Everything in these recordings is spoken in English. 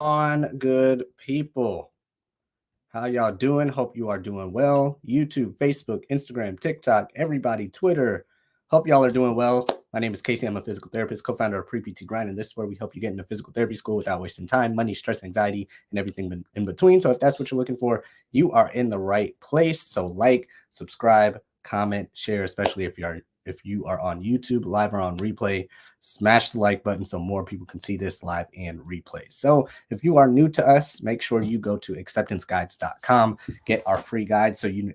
On, good people, how y'all doing? Hope you are doing well. YouTube, Facebook, Instagram, TikTok, everybody, Twitter. Hope y'all are doing well. My name is Casey. I'm a physical therapist, co-founder of Pre-PT Grind, and this is where we help you get into physical therapy school without wasting time, money, stress, anxiety, and everything in between. So if that's what you're looking for, you are in the right place. So like, subscribe, comment, share, especially if you are on YouTube, live or on replay. Smash the like button so more people can see this live and replay. So if you are new to us, make sure you go to acceptanceguides.com, get our free guide so you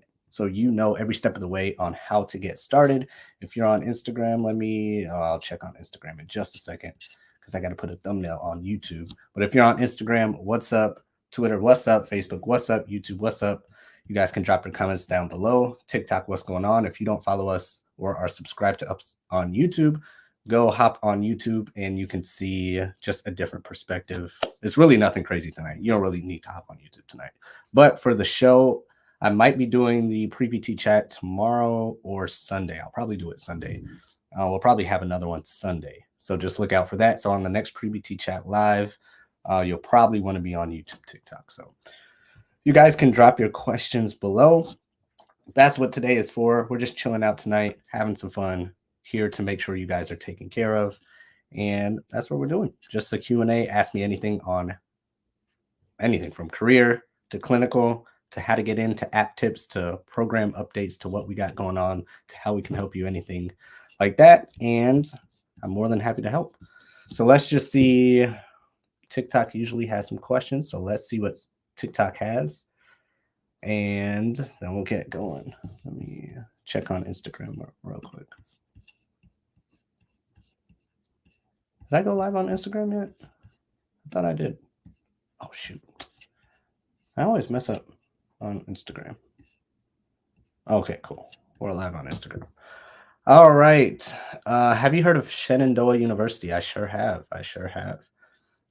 know every step of the way on how to get started. If you're on Instagram, I'll check on Instagram in just a second because I got to put a thumbnail on YouTube. But if you're on Instagram, what's up? Twitter, what's up? Facebook, what's up? YouTube, what's up? You guys can drop your comments down below. TikTok, what's going on? If you don't follow us or are subscribed to us on YouTube, go hop on YouTube and you can see just a different perspective. It's really nothing crazy tonight. You don't really need to hop on YouTube tonight. But for the show, I might be doing the pre-PT chat tomorrow or Sunday. I'll probably do it Sunday. We'll probably have another one Sunday. So just look out for that. So on the next pre-PT chat live, you'll probably want to be on YouTube, TikTok. So you guys can drop your questions below. That's what today is for. We're just chilling out tonight, having some fun, here to make sure you guys are taken care of. And that's what we're doing. Just a Q&A. Ask me anything on anything from career to clinical to how to get into app tips to program updates to what we got going on to how we can help you, anything like that. And I'm more than happy to help. So let's just see. TikTok usually has some questions. So let's see what TikTok has. And then we'll get going. Let me check on Instagram real quick. Did I go live on Instagram yet? I thought I did. Oh, shoot. I always mess up on Instagram. Okay, cool. We're live on Instagram. All right. Have you heard of Shenandoah University? I sure have.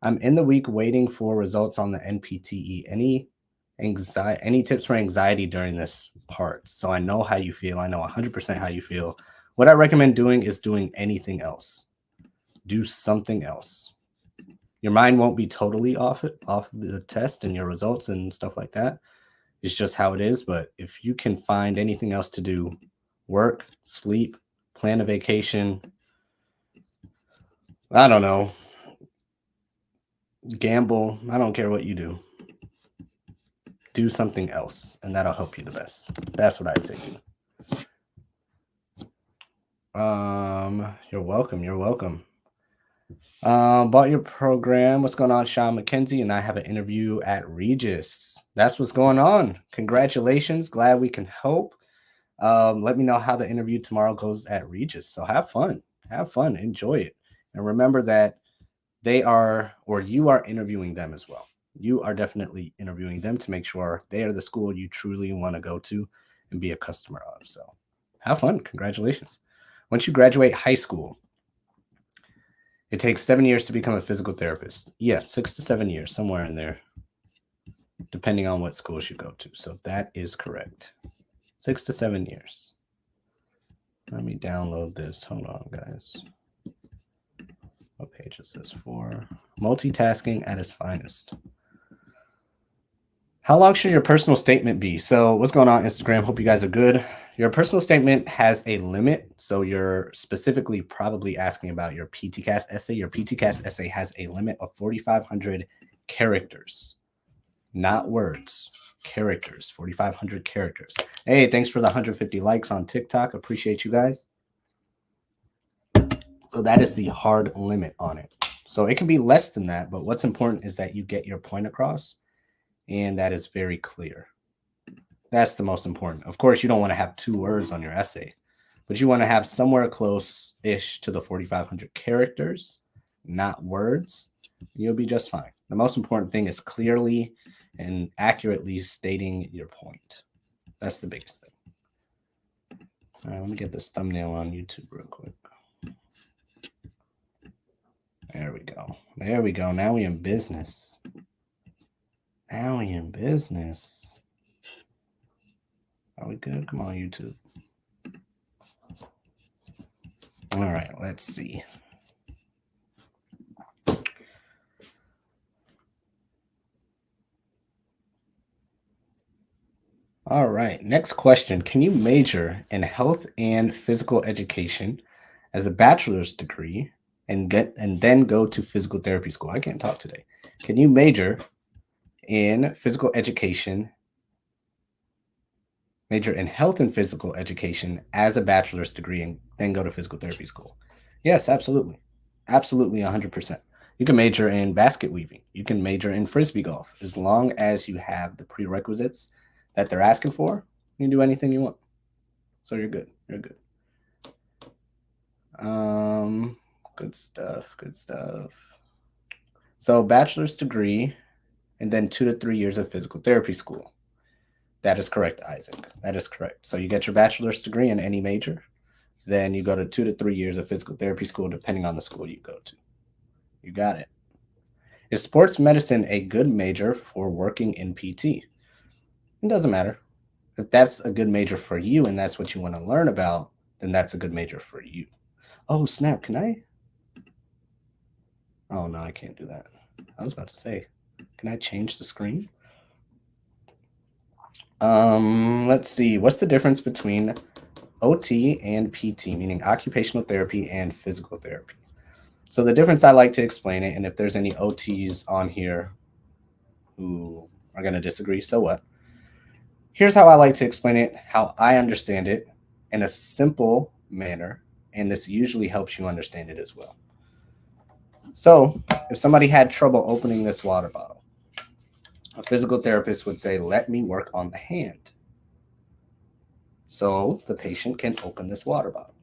I'm in the week waiting for results on the NPTE. Any tips for anxiety during this part? So I know how you feel. I know 100% how you feel. What I recommend doing is doing anything else. Do something else. Your mind won't be totally off the test and your results and stuff like that. It's just how it is. But if you can find anything else to do, work, sleep, plan a vacation, I don't know, gamble, I don't care what you do. Do something else, and that'll help you the best. That's what I'd say. You're welcome. Bought your program. What's going on, Sean McKenzie? And I have an interview at Regis. That's what's going on. Congratulations. Glad we can help. Let me know how the interview tomorrow goes at Regis. So have fun. Enjoy it. And remember that you are interviewing them as well. You are definitely interviewing them to make sure they are the school you truly want to go to and be a customer of. So have fun. Congratulations. Once you graduate high school, it takes 7 years to become a physical therapist. Yes, 6 to 7 years, somewhere in there, depending on what schools you go to. So that is correct. 6 to 7 years. Let me download this. Hold on, guys. What page is this for? Multitasking at its finest. How long should your personal statement be? So what's going on, Instagram? Hope you guys are good. Your personal statement has a limit. So you're specifically probably asking about your PTCAS essay. Your PTCAS essay has a limit of 4,500 characters, not words, characters, 4,500 characters. Hey, thanks for the 150 likes on TikTok. Appreciate you guys. So that is the hard limit on it. So it can be less than that, but what's important is that you get your point across, and that is very clear. That's the most important. Of course, you don't want to have 2 words on your essay, but you want to have somewhere close-ish to the 4,500 characters, not words. You'll be just fine. The most important thing is clearly and accurately stating your point. That's the biggest thing. All right, let me get this thumbnail on YouTube real quick. There we go. There we go. Now we in business. Now we in business. Are we good? Come on, YouTube. All right, let's see. All right, next question. Can you major in health and physical education as a bachelor's degree and then go to physical therapy school? I can't talk today. Can you major in physical education, major in health and physical education as a bachelor's degree and then go to physical therapy school? Yes, absolutely. Absolutely 100%. You can major in basket weaving. You can major in frisbee golf. As long as you have the prerequisites that they're asking for, you can do anything you want. So you're good. You're good. Good stuff. Good stuff. So bachelor's degree and then 2 to 3 years of physical therapy school. That is correct, Isaac. That is correct. So you get your bachelor's degree in any major, then you go to 2 to 3 years of physical therapy school, depending on the school you go to. You got it. Is sports medicine a good major for working in PT? It doesn't matter. If that's a good major for you and that's what you want to learn about, then that's a good major for you. Oh, snap. Can I? Oh, no, I can't do that. I was about to say, can I change the screen? Let's see. What's the difference between OT and PT, meaning occupational therapy and physical therapy? So the difference, I like to explain it, and if there's any OTs on here who are going to disagree, so what? Here's how I like to explain it, how I understand it in a simple manner, and this usually helps you understand it as well. So if somebody had trouble opening this water bottle, a physical therapist would say, let me work on the hand so the patient can open this water bottle.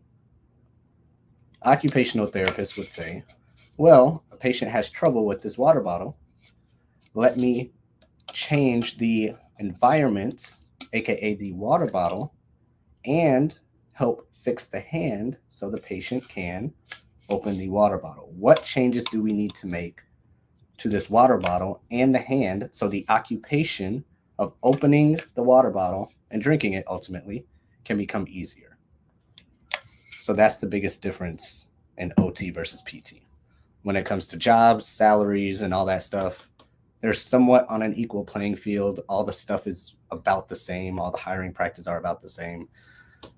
Occupational therapist would say, well, a patient has trouble with this water bottle. Let me change the environment, aka the water bottle, and help fix the hand so the patient can open the water bottle. What changes do we need to make to this water bottle and the hand so the occupation of opening the water bottle and drinking it ultimately can become easier? So that's the biggest difference in OT versus PT. When it comes to jobs, salaries, and all that stuff, they're somewhat on an equal playing field. All the stuff is about the same. All the hiring practices are about the same.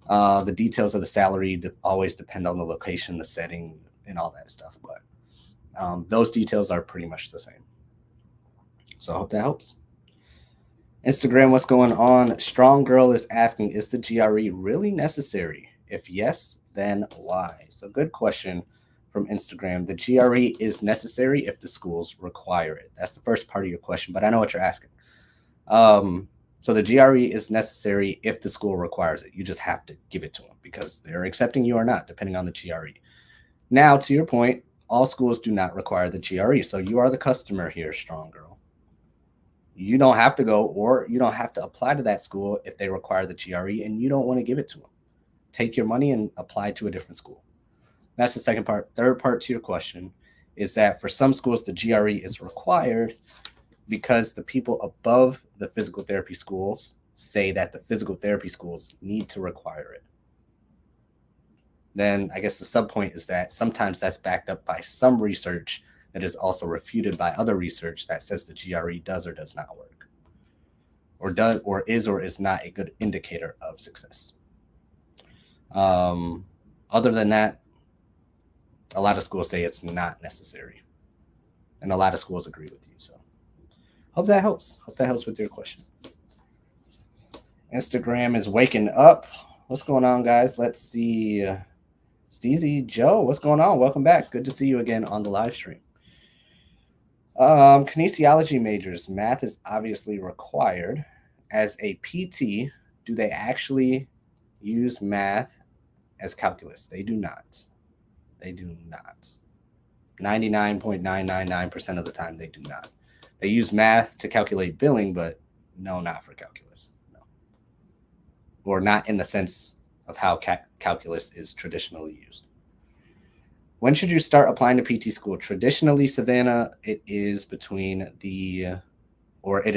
The details of the salary always depend on the location, the setting, and all that stuff. But those details are pretty much the same. So I hope that helps. Instagram, what's going on? Strong Girl is asking, is the GRE really necessary? If yes, then why? So good question from Instagram. The GRE is necessary if the schools require it. That's the first part of your question, but I know what you're asking. So the GRE is necessary if the school requires it. You just have to give it to them because they're accepting you or not, depending on the GRE. Now, to your point, all schools do not require the GRE. So you are the customer here, Strong Girl. You don't have to go, or you don't have to apply to that school if they require the GRE and you don't want to give it to them. Take your money and apply to a different school. That's the second part. Third part to your question is that for some schools, the GRE is required because the people above the physical therapy schools say that the physical therapy schools need to require it. Then I guess the subpoint is that sometimes that's backed up by some research that is also refuted by other research that says the GRE does or does not work, or is not a good indicator of success. Other than that, a lot of schools say it's not necessary, and a lot of schools agree with you. So hope that helps. Hope that helps with your question. Instagram is waking up. What's going on, guys? Let's see. Steezy Joe, what's going on? Welcome back. Good to see you again on the live stream. Kinesiology majors, math is obviously required. As a PT, do they actually use math as calculus? They do not. They do not. 99.999% of the time, they do not. They use math to calculate billing, but no, not for calculus. No. Or not in the sense of how calculus is traditionally used. When should you start applying to PT school? Traditionally, Savannah, it is the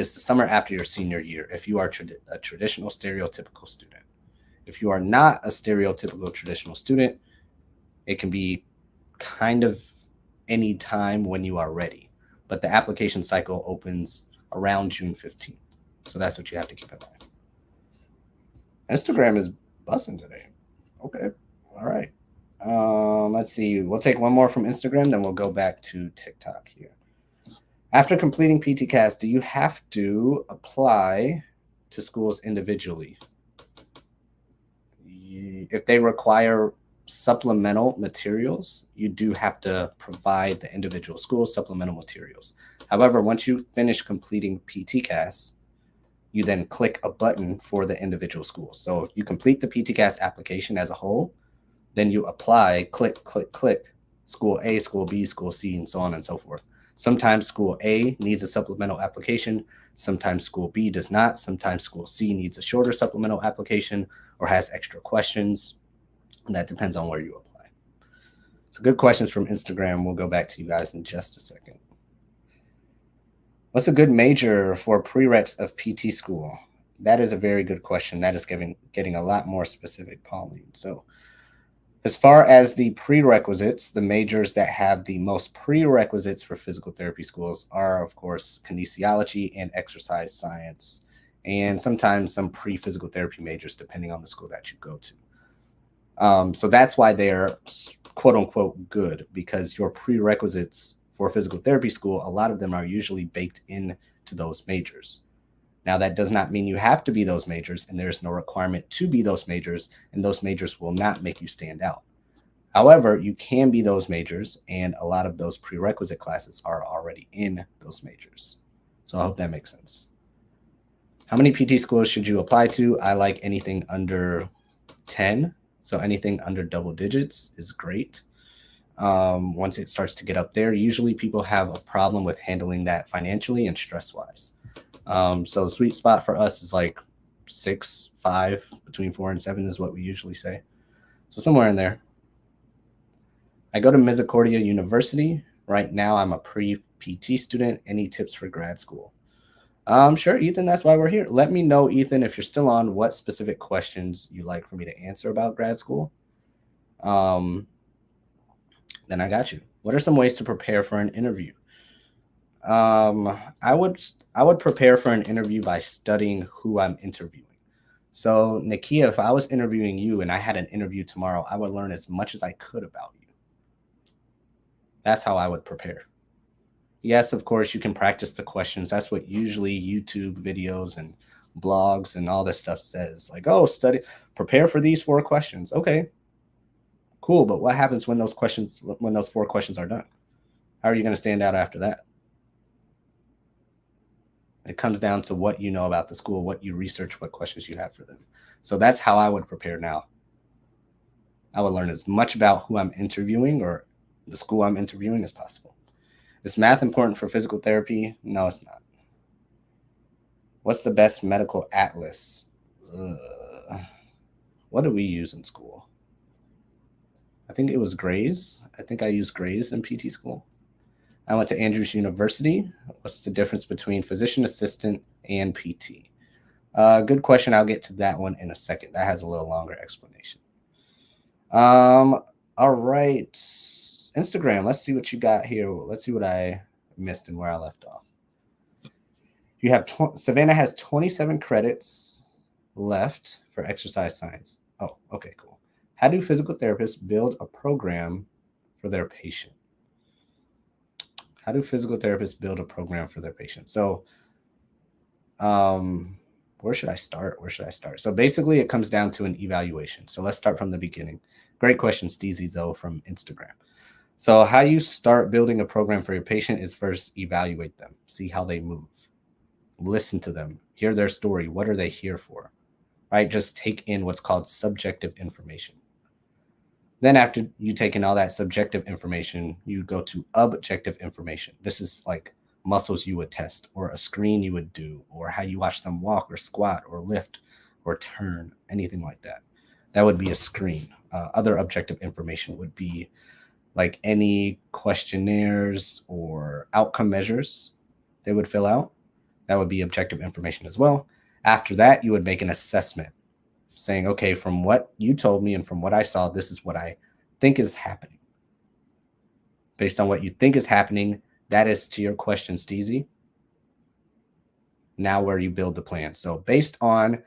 summer after your senior year if you are a traditional stereotypical student. If you are not a stereotypical traditional student, it can be kind of any time when you are ready. But the application cycle opens around June 15th. So that's what you have to keep in mind. Instagram is buzzing today. Okay. All right. Let's see. We'll take one more from Instagram, then we'll go back to TikTok here. After completing PTCAS, do you have to apply to schools individually? If they require supplemental materials, you do have to provide the individual schools supplemental materials. However, once you finish completing PTCAS, you then click a button for the individual schools. So you complete the PTCAS application as a whole, then you apply, click, click, click, school A, school B, school C, and so on and so forth. Sometimes school A needs a supplemental application. Sometimes school B does not. Sometimes school C needs a shorter supplemental application or has extra questions. And that depends on where you apply. So good questions from Instagram. We'll go back to you guys in just a second. What's a good major for prereqs of PT school? That is a very good question. That is getting a lot more specific, Pauline. So as far as the prerequisites, the majors that have the most prerequisites for physical therapy schools are, of course, kinesiology and exercise science, and sometimes some pre-physical therapy majors, depending on the school that you go to. So that's why they're quote unquote good, because your prerequisites for physical therapy school, a lot of them are usually baked into those majors. Now, that does not mean you have to be those majors, and there's no requirement to be those majors, and those majors will not make you stand out. However, you can be those majors, and a lot of those prerequisite classes are already in those majors. So I hope that makes sense. How many PT schools should you apply to? I like anything under 10. So anything under double digits is great. Once it starts to get up there, usually people have a problem with handling that financially and stress-wise. So the sweet spot for us is like 6, 5, between 4 and 7 is what we usually say. So somewhere in there. I go to Misericordia University. Right now, I'm a pre-PT student. Any tips for grad school? Sure, Ethan, that's why we're here. Let me know, Ethan, if you're still on, what specific questions you'd like for me to answer about grad school. Then I got you. What are some ways to prepare for an interview? I would prepare for an interview by studying who I'm interviewing. So, Nakia, if I was interviewing you and I had an interview tomorrow, I would learn as much as I could about you. That's how I would prepare. Yes, of course, you can practice the questions. That's what usually YouTube videos and blogs and all this stuff says. Like, oh, prepare for these 4 questions. Okay, cool. But what happens when those 4 questions are done? How are you going to stand out after that? It comes down to what you know about the school, what you research, what questions you have for them. So that's how I would prepare now. I would learn as much about who I'm interviewing or the school I'm interviewing as possible. Is math important for physical therapy? No, it's not. What's the best medical atlas? What do we use in school? I think it was Gray's. I think I used Gray's in PT school. I went to Andrews University. What's the difference between physician assistant and PT? Good question. I'll get to that one in a second. That has a little longer explanation. All right. Instagram. Let's see what you got here. Let's see what I missed and where I left off. You have Savannah has 27 credits left for exercise science. Oh, okay, cool. How do physical therapists build a program for their patient? How do physical therapists build a program for their patient? So, where should I start? So basically, it comes down to an evaluation. So let's start from the beginning. Great question, Steezy Zoe from Instagram. So how you start building a program for your patient is first evaluate them, see how they move, listen to them, hear their story. What are they here for? Right? Just take in what's called subjective information. Then after you take in all that subjective information, you go to objective information. This is like muscles you would test, or a screen you would do, or how you watch them walk or squat or lift or turn, anything like that. That would be a screen. Other objective information would be like any questionnaires or outcome measures they would fill out. That would be objective information as well. After that, you would make an assessment saying, okay, from what you told me and from what I saw, this is what I think is happening. Based on what you think is happening, that is, to your question, Steezy, now where you build the plan. So based on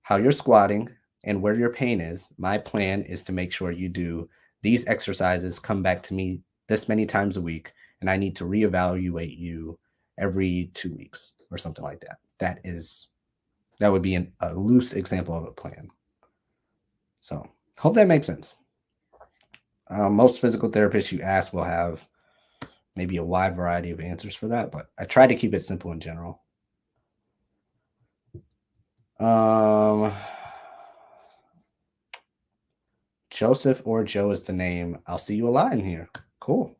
how you're squatting and where your pain is, my plan is to make sure you do these exercises, come back to me this many times a week, and I need to reevaluate you every 2 weeks or something like that. That would be a loose example of a plan. So hope that makes sense. Most physical therapists you ask will have maybe a wide variety of answers for that, but I try to keep it simple in general. Joseph or Joe is the name. I'll see you a lot in here. Cool.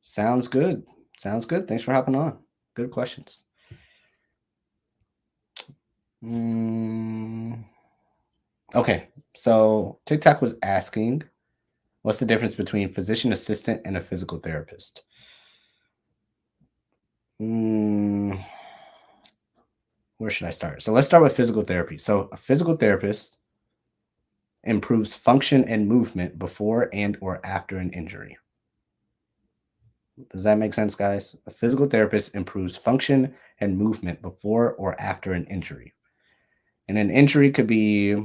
Sounds good. Thanks for hopping on. Good questions. Okay, so TikTok was asking, what's the difference between physician assistant and a physical therapist? Where should I start? So let's start with physical therapy. So a physical therapist improves function and movement before and or after an injury. Does that make sense, guys? A physical therapist improves function and movement before or after an injury. And an injury could be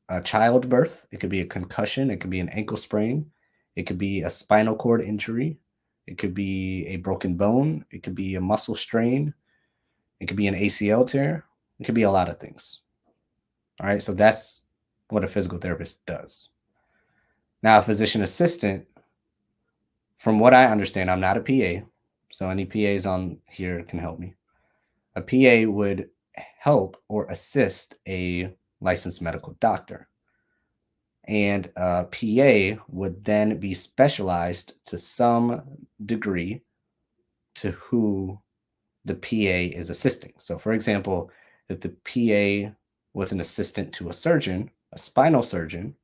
a childbirth, it could be a concussion, it could be an ankle sprain, it could be a spinal cord injury, it could be a broken bone, it could be a muscle strain, it could be an ACL tear, it could be a lot of things. All right, so that's what a physical therapist does. Now, a physician assistant, from what I understand, I'm not a PA, so any PAs on here can help me. A PA would help or assist a licensed medical doctor. And a PA would then be specialized to some degree to who the PA is assisting. So, for example, if the PA was an assistant to a surgeon, a spinal surgeon,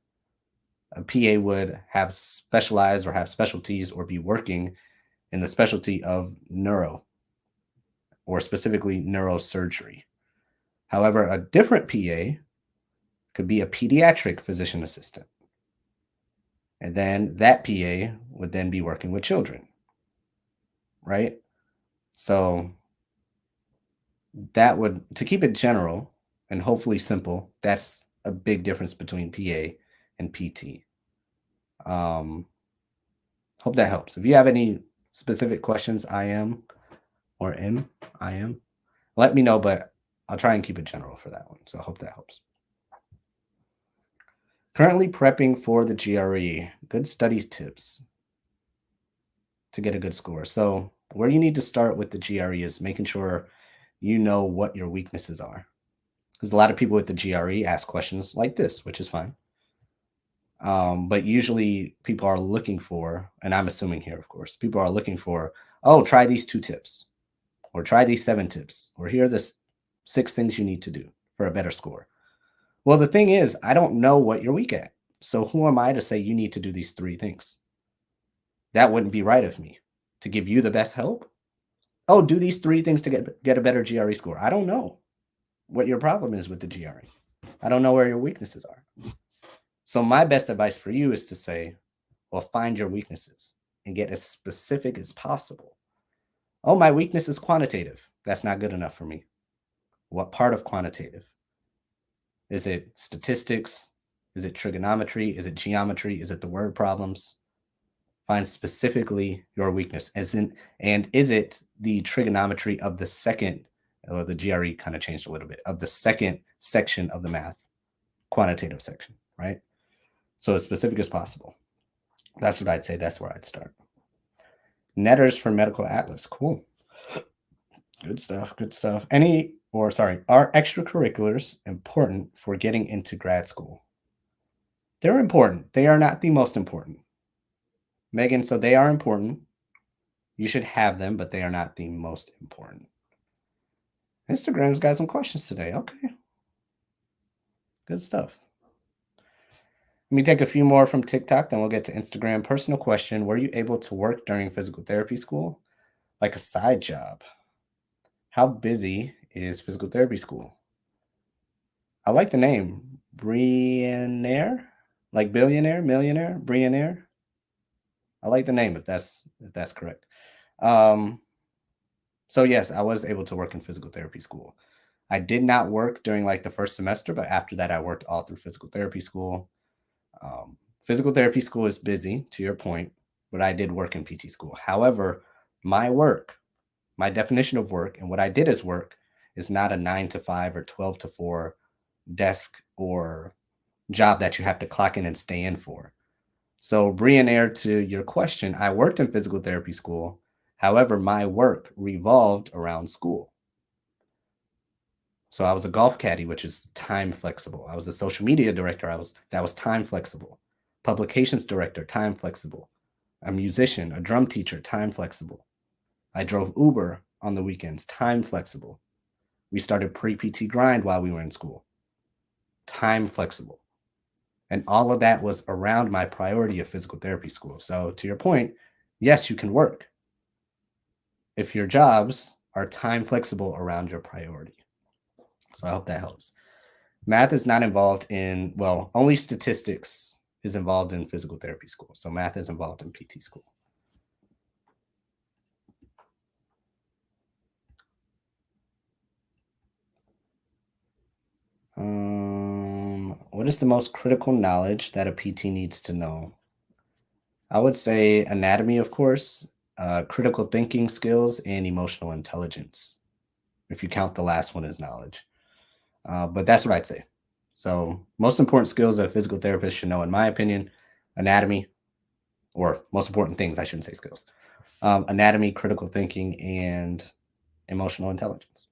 a PA would have specialized or have specialties or be working in the specialty of neuro or specifically neurosurgery. However, a different PA could be a pediatric physician assistant. And then that PA would then be working with children, right? So that would, to keep it general and hopefully simple, that's a big difference between PA and PT. Hope that helps. If you have any specific questions, I am, let me know, but I'll try and keep it general for that one. So I hope that helps. Currently prepping for the GRE. Good studies tips to get a good score. So where you need to start with the GRE is making sure you know what your weaknesses are. Because a lot of people with the GRE ask questions like this, which is fine. But usually people are looking for, and I'm assuming here, of course, people are looking for, oh, try these 2 tips, or try these 7 tips, or here are the 6 things you need to do for a better score. Well, the thing is, I don't know what you're weak at. So who am I to say you need to do these 3 things? That wouldn't be right of me to give you the best help. Oh, do these 3 things to get a better GRE score. I don't know what your problem is with the GRE. I don't know where your weaknesses are. So my best advice for you is to say, well, find your weaknesses and get as specific as possible. Oh, my weakness is quantitative. That's not good enough for me. What part of quantitative? Is it statistics? Is it trigonometry? Is it geometry? Is it the word problems? Find specifically your weakness. And is it the trigonometry of the second, or the GRE kind of changed a little bit, of the second section of the math, quantitative section, right? So as specific as possible. That's what I'd say. That's where I'd start. Netters for Medical Atlas. Cool. Good stuff. Good stuff. Are extracurriculars important for getting into grad school? They're important. They are not the most important. Megan, so they are important. You should have them, but they are not the most important. Instagram's got some questions today. Okay. Good stuff. Let me take a few more from TikTok, then we'll get to Instagram. Personal question: were you able to work during physical therapy school? Like a side job? How busy is physical therapy school? I like the name. Brionaire? Like billionaire, millionaire, Brionaire? I like the name if that's correct. So yes, I was able to work in physical therapy school. I did not work during like the first semester, but after that, I worked all through physical therapy school. Physical therapy school is busy, to your point, but I did work in PT school. However, my definition of work and what I did as work is not a 9 to 5 or 12 to 4 desk or job that you have to clock in and stay in for. So, Brionaire, to your question, I worked in physical therapy school. However, my work revolved around school. So I was a golf caddy, which is time flexible. I was a social media director. That was time flexible. Publications director, time flexible. A musician, a drum teacher, time flexible. I drove Uber on the weekends, time flexible. We started pre-PT grind while we were in school, time flexible. And all of that was around my priority of physical therapy school. So to your point, yes, you can work if your jobs are time flexible around your priority. So I hope that helps. Math is not involved in, well, only statistics is involved in physical therapy school. So math is involved in PT school. What is the most critical knowledge that a PT needs to know? I would say anatomy, of course, critical thinking skills, and emotional intelligence, if you count the last one as knowledge. But that's what I'd say. So most important skills that a physical therapist should know, in my opinion: anatomy, or most important things, I shouldn't say skills. Anatomy, critical thinking, and emotional intelligence.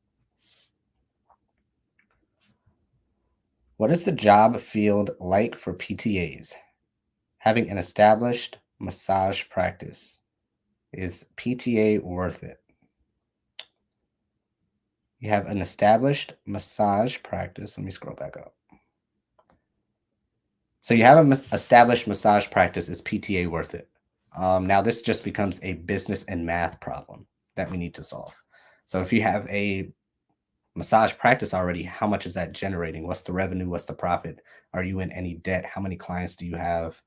What is the job field like for PTAs? Having an established massage practice. Is PTA worth it? You have an established massage practice. Let me scroll back up. So you have an established massage practice. Is PTA worth it? Now this just becomes a business and math problem that we need to solve. So if you have a massage practice already, how much is that generating? What's the revenue? What's the profit? Are you in any debt? How many clients do you have?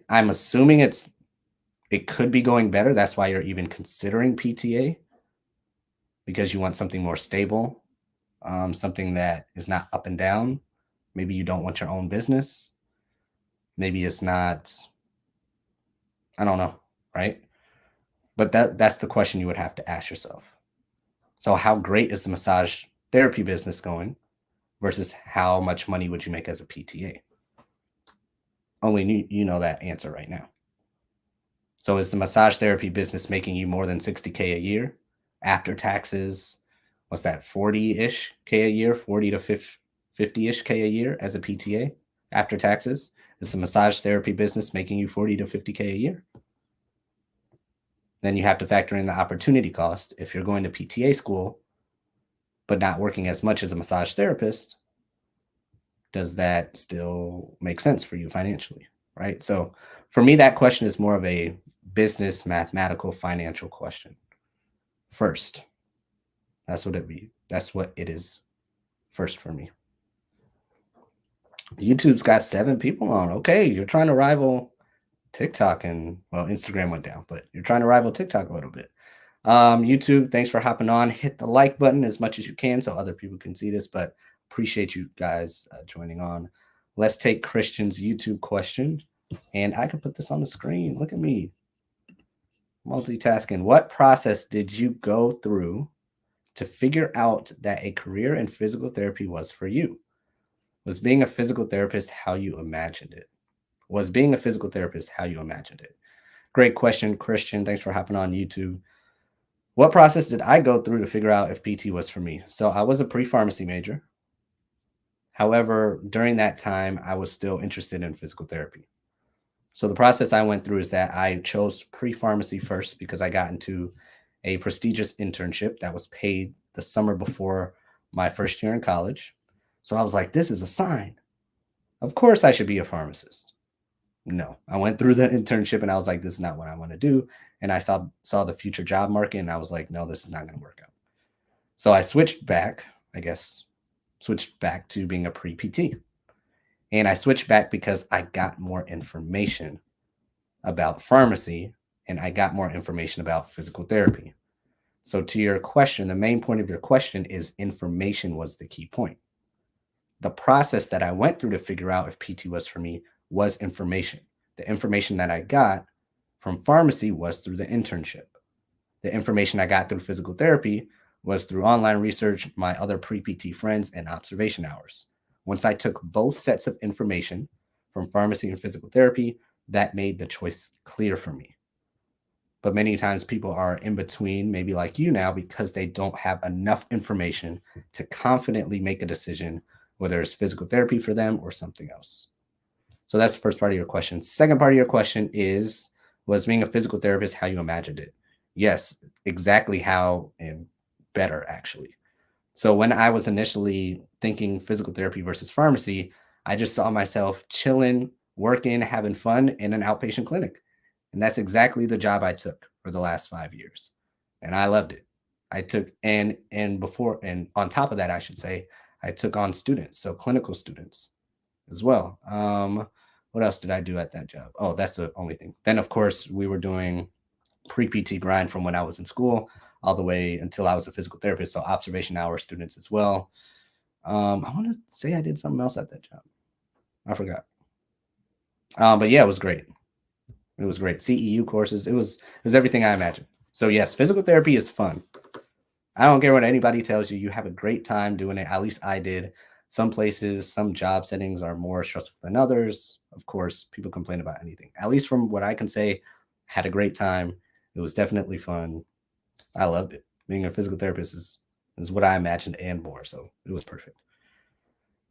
I'm assuming it could be going better. That's why you're even considering PTA, because you want something more stable, something that is not up and down. Maybe you don't want your own business. Maybe it's not, I don't know, right? But that's the question you would have to ask yourself. So how great is the massage therapy business going versus how much money would you make as a PTA? Only you know that answer right now. So is the massage therapy business making you more than $60K a year after taxes? What's that, 40-ish K a year, 40 to 50-ish K a year as a PTA after taxes? Is the massage therapy business making you 40 to 50K a year? Then you have to factor in the opportunity cost. If you're going to PTA school, but not working as much as a massage therapist, does that still make sense for you financially, right? So for me, that question is more of a business, mathematical, financial question first. That's what it is first for me. YouTube's got 7 people on. Okay, you're trying to rival TikTok, and well, Instagram went down, but you're trying to rival TikTok a little bit. YouTube, thanks for hopping on. Hit the like button as much as you can so other people can see this, but appreciate you guys joining on. Let's take Christian's YouTube question. And I can put this on the screen. Look at me multitasking. What process did you go through to figure out that a career in physical therapy was for you? Was being a physical therapist how you imagined it? Was being a physical therapist how you imagined it? Great question, Christian. Thanks for hopping on YouTube. What process did I go through to figure out if PT was for me? So I was a pre-pharmacy major. However, during that time, I was still interested in physical therapy. So the process I went through is that I chose pre-pharmacy first because I got into a prestigious internship that was paid the summer before my first year in college. So I was like, this is a sign. Of course I should be a pharmacist. No, I went through the internship and I was like, this is not what I want to do. And I saw the future job market and I was like, no, this is not going to work out. So I switched back to being a pre-PT. And I switched back because I got more information about pharmacy and I got more information about physical therapy. So to your question, the main point of your question is information was the key point. The process that I went through to figure out if PT was for me was information. The information that I got from pharmacy was through the internship. The information I got through physical therapy was through online research, my other pre-PT friends, and observation hours. Once I took both sets of information from pharmacy and physical therapy, that made the choice clear for me. But many times people are in between, maybe like you now, because they don't have enough information to confidently make a decision whether it's physical therapy for them or something else. So that's the first part of your question. Second part of your question is, was being a physical therapist how you imagined it? Yes, exactly how, and better actually. So when I was initially thinking physical therapy versus pharmacy, I just saw myself chilling, working, having fun in an outpatient clinic. And that's exactly the job I took for the last 5 years. And I loved it. I took and before and on top of that, I should say, I took on students, so clinical students as well. What else did I do at that job? Oh, that's the only thing. Then of course we were doing pre-PT grind from when I was in school all the way until I was a physical therapist. So observation hour students as well. I want to say I did something else at that job. I forgot. But yeah, it was great. It was great. CEU courses. It was everything I imagined. So yes, physical therapy is fun. I don't care what anybody tells you. You have a great time doing it. At least I did. Some places, some job settings are more stressful than others. Of course, people complain about anything. At least from what I can say, had a great time. It was definitely fun. I loved it. Being a physical therapist is what I imagined and more. So it was perfect.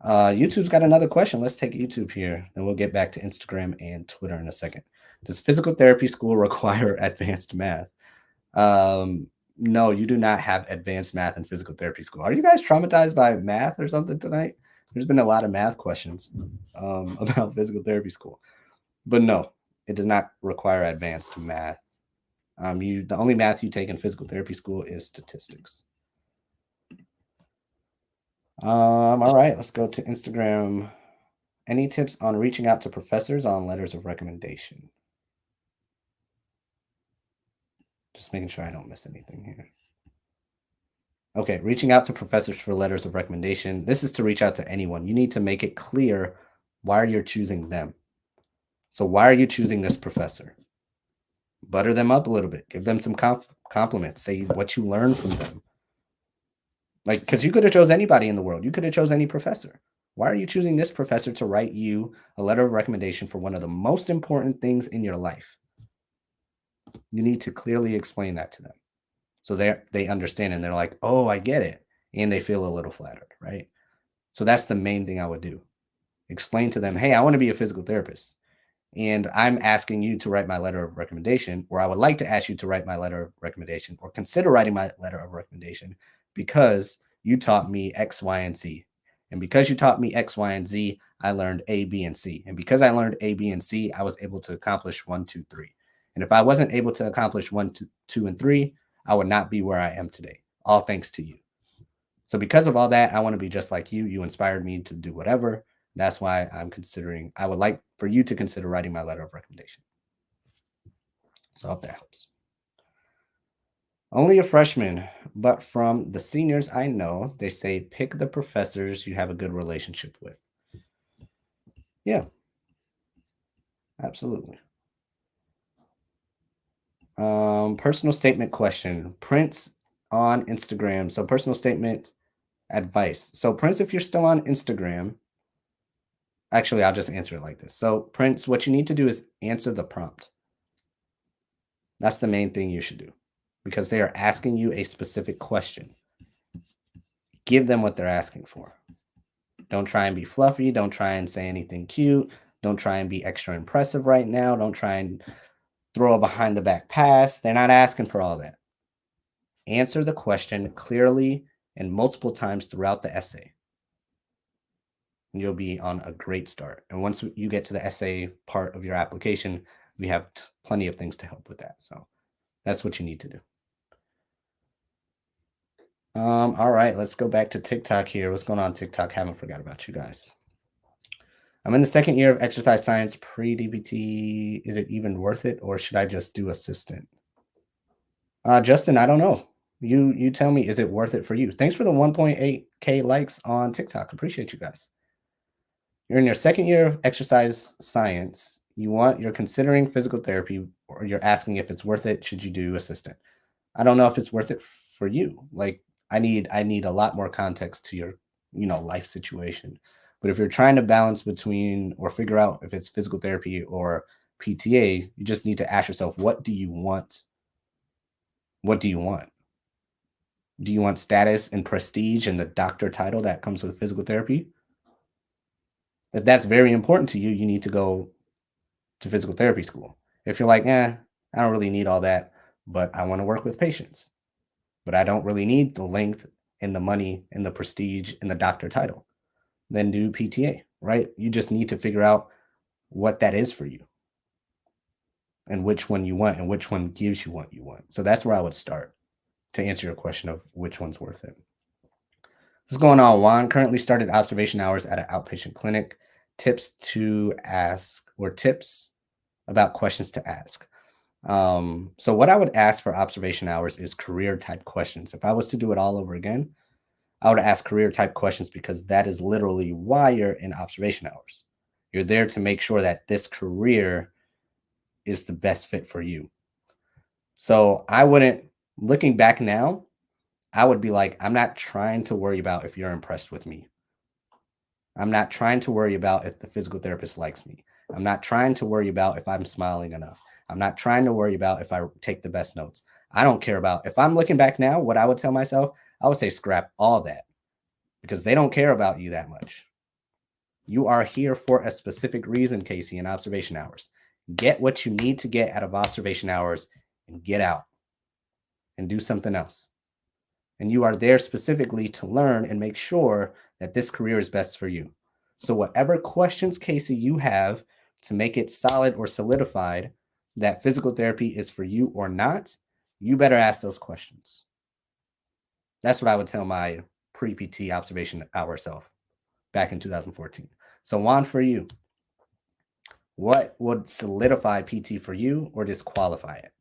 YouTube's got another question. Let's take YouTube here. Then we'll get back to Instagram and Twitter in a second. Does physical therapy school require advanced math? No, you do not have advanced math in physical therapy school. Are you guys traumatized by math or something tonight? There's been a lot of math questions about physical therapy school. But no, it does not require advanced math. The only math you take in physical therapy school is statistics. All right, let's go to Instagram. Any tips on reaching out to professors on letters of recommendation? Just making sure I don't miss anything here. Okay, reaching out to professors for letters of recommendation. This is to reach out to anyone. You need to make it clear why you're choosing them. So why are you choosing this professor? Butter them up a little bit. Give them some compliments. Say what you learned from them. Like, because you could have chose anybody in the world. You could have chose any professor. Why are you choosing this professor to write you a letter of recommendation for one of the most important things in your life? You need to clearly explain that to them. So they understand and they're like, oh, I get it. And they feel a little flattered, right? So that's the main thing I would do. Explain to them, hey, I want to be a physical therapist. And I'm asking you to write my letter of recommendation, or I would like to ask you to write my letter of recommendation, or consider writing my letter of recommendation because you taught me X, Y, and Z. And because you taught me X, Y, and Z, I learned A, B, and C. And because I learned A, B, and C, I was able to accomplish 1, 2, 3. And if I wasn't able to accomplish 1, 2, and 3, I would not be where I am today. All thanks to you. So because of all that, I want to be just like you. You inspired me to do whatever. That's why I would like for you to consider writing my letter of recommendation. So I hope that helps. Only a freshman, but from the seniors I know, they say pick the professors you have a good relationship with. Yeah, absolutely. Personal statement question. Prince on Instagram. So personal statement advice. So Prince, if you're still on Instagram, actually, I'll just answer it like this. So Prince, what you need to do is answer the prompt. That's the main thing you should do because they are asking you a specific question. Give them what they're asking for. Don't try and be fluffy. Don't try and say anything cute. Don't try and be extra impressive right now. Don't try and throw a behind the back pass. They're not asking for all that. Answer the question clearly and multiple times throughout the essay. And you'll be on a great start. And once you get to the essay part of your application, we have plenty of things to help with that. So that's what you need to do. All right, let's go back to TikTok here. What's going on TikTok? Haven't forgot about you guys. I'm in the second year of exercise science pre-DPT. Is it even worth it, or should I just do assistant? Justin, I don't know. You tell me, is it worth it for you? Thanks for the 1.8K likes on TikTok. Appreciate you guys. You're in your second year of exercise science. You're considering physical therapy, or you're asking if it's worth it. Should you do assistant? I don't know if it's worth it for you. Like I need a lot more context to your, life situation. But if you're trying to balance between or figure out if it's physical therapy or PTA, you just need to ask yourself, what do you want? What do you want? Do you want status and prestige and the doctor title that comes with physical therapy? If that's very important to you, you need to go to physical therapy school. If you're like, I don't really need all that, but I want to work with patients, but I don't really need the length and the money and the prestige and the doctor title, then do PTA, right? You just need to figure out what that is for you and which one you want and which one gives you what you want. So that's where I would start to answer your question of which one's worth it. What's going on, Juan? Currently started observation hours at an outpatient clinic. Tips to ask or tips about questions to ask. So what I would ask for observation hours is career type questions. If I was to do it all over again, I would ask career type questions because that is literally why you're in observation hours. You're there to make sure that this career is the best fit for you. So I wouldn't, looking back now, I would be like, I'm not trying to worry about if you're impressed with me. I'm not trying to worry about if the physical therapist likes me. I'm not trying to worry about if I'm smiling enough. I'm not trying to worry about if I take the best notes. I don't care about, if I'm looking back now, what I would tell myself, I would say scrap all that because they don't care about you that much. You are here for a specific reason, Casey, in observation hours. Get what you need to get out of observation hours and get out and do something else. And you are there specifically to learn and make sure that this career is best for you. So whatever questions, Casey, you have to make it solid or solidified that physical therapy is for you or not, you better ask those questions. That's what I would tell my pre-PT observation hour self back in 2014. So Juan, for you, what would solidify PT for you or disqualify it?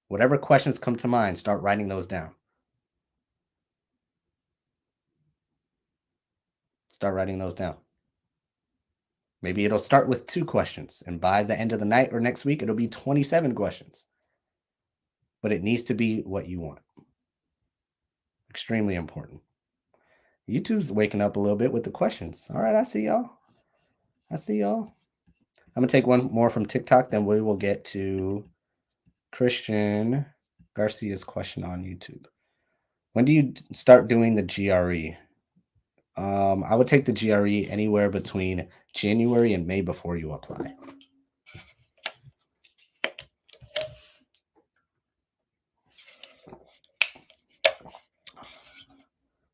Whatever questions come to mind, start writing those down. Start writing those down. Maybe it'll start with 2 questions, and by the end of the night or next week, it'll be 27 questions. But it needs to be what you want. Extremely important. YouTube's waking up a little bit with the questions. All right, I see y'all. I see y'all. I'm going to take one more from TikTok, then we will get to Christian Garcia's question on YouTube. When do you start doing the GRE? I would take the GRE anywhere between January and May before you apply.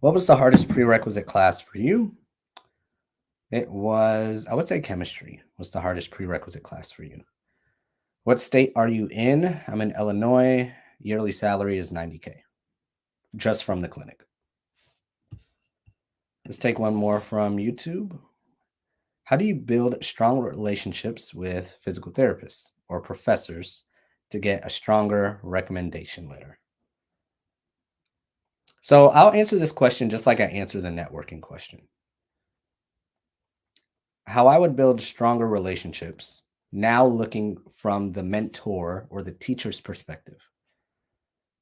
What was the hardest prerequisite class for you? It was, I would say chemistry was the hardest prerequisite class for you. What state are you in? I'm in Illinois. Yearly salary is $90K just from the clinic. Let's take one more from YouTube. How do you build strong relationships with physical therapists or professors to get a stronger recommendation letter? So I'll answer this question just like I answer the networking question. how I would build stronger relationships, now looking from the mentor or the teacher's perspective.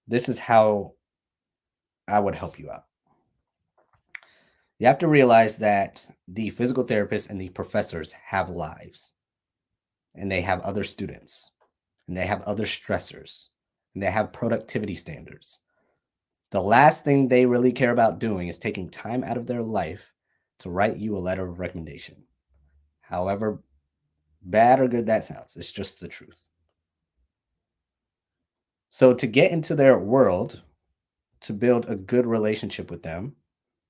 This is how I would help you out. You have to realize that the physical therapists and the professors have lives, and they have other students, and they have other stressors, and they have productivity standards. The last thing they really care about doing is taking time out of their life to write you a letter of recommendation. However bad or good that sounds, it's just the truth. So, to get into their world, to build a good relationship with them,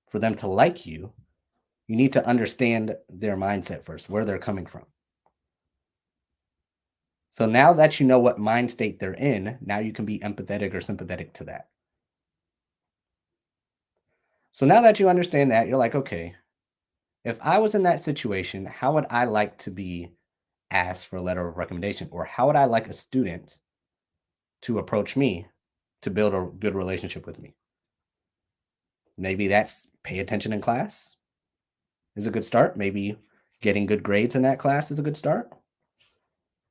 for them to like you need to understand their mindset first, where they're coming from. So now that you know what mind state they're in, now you can be empathetic or sympathetic to that. So now that you understand that, you're like, okay, if I was in that situation, how would I like to be asked for a letter of recommendation? Or how would I like a student to approach me to build a good relationship with me? Maybe that's pay attention in class is a good start. Maybe getting good grades in that class is a good start.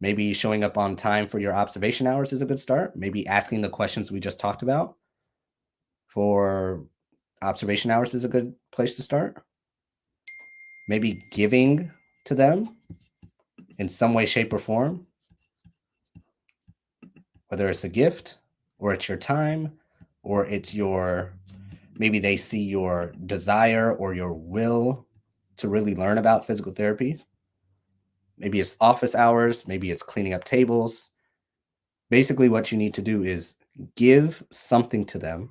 Maybe showing up on time for your observation hours is a good start. Maybe asking the questions we just talked about for observation hours is a good place to start. Maybe giving to them in some way, shape, or form, whether it's a gift or it's your time or it's your, maybe they see your desire or your will to really learn about physical therapy. Maybe it's office hours, maybe it's cleaning up tables. Basically, what you need to do is give something to them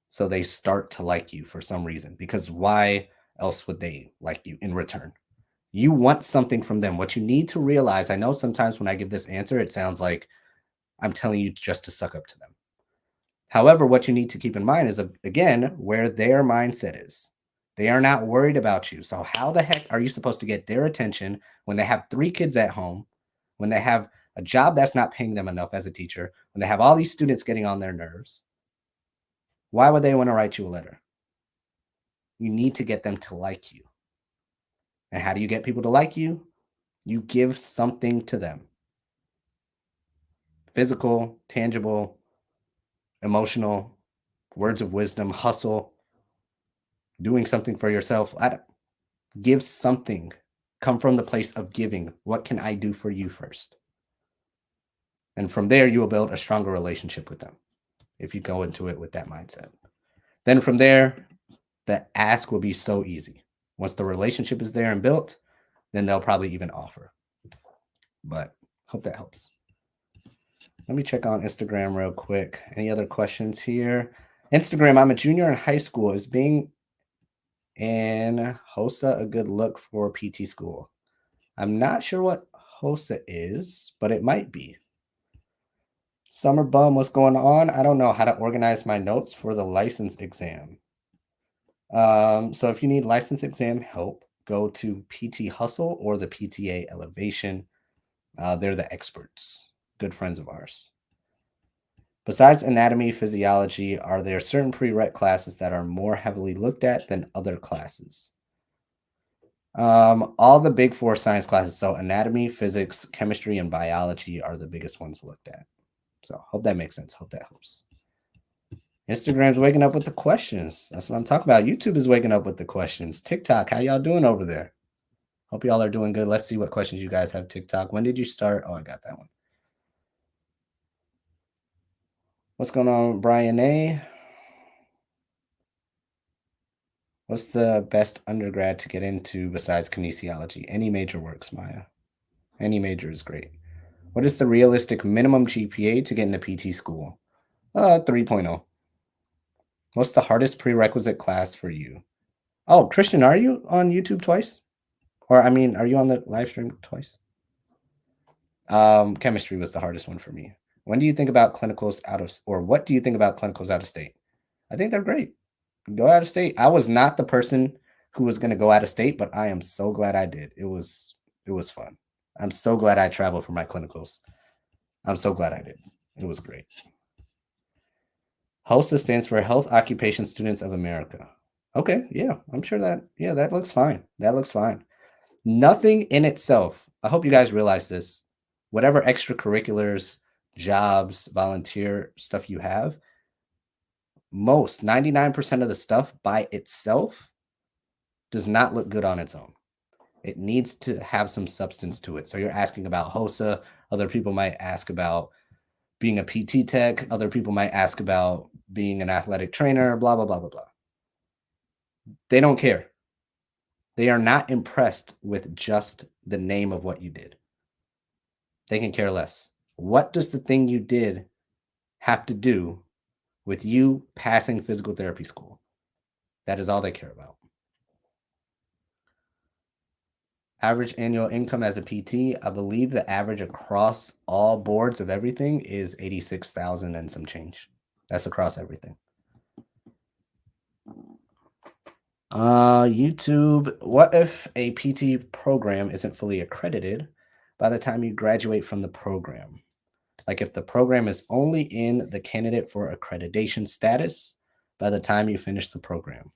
so they start to like you for some reason, because why else would they like you in return? You want something from them. What you need to realize, I know sometimes when I give this answer, it sounds like I'm telling you just to suck up to them. However, what you need to keep in mind is, again, where their mindset is. They are not worried about you. So how the heck are you supposed to get their attention when they have 3 kids at home, when they have a job that's not paying them enough as a teacher, when they have all these students getting on their nerves? Why would they want to write you a letter? You need to get them to like you. And how do you get people to like you? You give something to them. Physical, tangible, emotional, words of wisdom, hustle, doing something for yourself. Give something. Come from the place of giving. What can I do for you first? And from there, you will build a stronger relationship with them if you go into it with that mindset. Then from there, the ask will be so easy. Once the relationship is there and built, then they'll probably even offer. But hope that helps. Let me check on Instagram real quick. Any other questions here? Instagram, I'm a junior in high school. Is being in HOSA a good look for PT school? I'm not sure what HOSA is, but it might be. Summer bum, what's going on? I don't know how to organize my notes for the license exam. So if you need license exam help, go to PT Hustle or the PTA Elevation. They're the experts, good friends of ours. Besides anatomy, physiology, are there certain prereq classes that are more heavily looked at than other classes? All the big 4 science classes, so anatomy, physics, chemistry, and biology are the biggest ones looked at. So hope that makes sense. Hope that helps. Instagram's waking up with the questions. That's what I'm talking about. YouTube is waking up with the questions. TikTok, how y'all doing over there? Hope y'all are doing good. Let's see what questions you guys have. TikTok. When did you start? Oh, I got that one. What's going on, Brian A? What's the best undergrad to get into besides kinesiology? Any major works, Maya. Any major is great. What is the realistic minimum GPA to get into PT school? 3.0. What's the hardest prerequisite class for you? Oh, Christian, are you on YouTube twice? Or, I mean, are you on the live stream twice? Chemistry was the hardest one for me. When do you think about clinicals what do you think about clinicals out of state? I think they're great. Go out of state. I was not the person who was going to go out of state, but I am so glad I did. It was fun. I'm so glad I traveled for my clinicals. I'm so glad I did. It was great. HOSA stands for Health Occupation Students of America. Okay, yeah, I'm sure that looks fine. That looks fine. Nothing in itself. I hope you guys realize this. Whatever extracurriculars, jobs, volunteer stuff you have, 99% of the stuff by itself does not look good on its own. It needs to have some substance to it. So you're asking about HOSA. Other people might ask about being a PT tech. Other people might ask about being an athletic trainer, blah, blah, blah, blah, blah. They don't care. They are not impressed with just the name of what you did. They can care less. What does the thing you did have to do with you passing physical therapy school? That is all they care about. Average annual income as a PT, I believe the average across all boards of everything is 86,000 and some change. That's across everything. YouTube, what if a PT program isn't fully accredited by the time you graduate from the program? Like if the program is only in the candidate for accreditation status by the time you finish the program.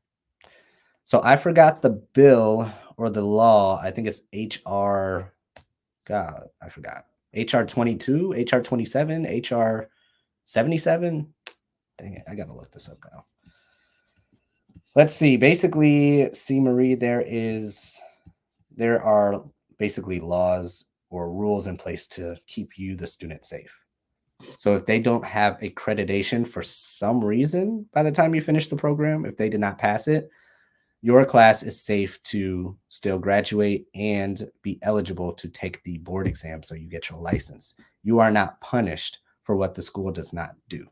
So I forgot the bill or the law. I think it's HR, God, I forgot. HR 22, HR 27, HR 77. Dang it, I gotta look this up now. Let's see. Basically, see Marie, there are basically laws or rules in place to keep you, the student, safe. So if they don't have accreditation for some reason by the time you finish the program, if they did not pass it, your class is safe to still graduate and be eligible to take the board exam so you get your license. You are not punished for what the school does not do.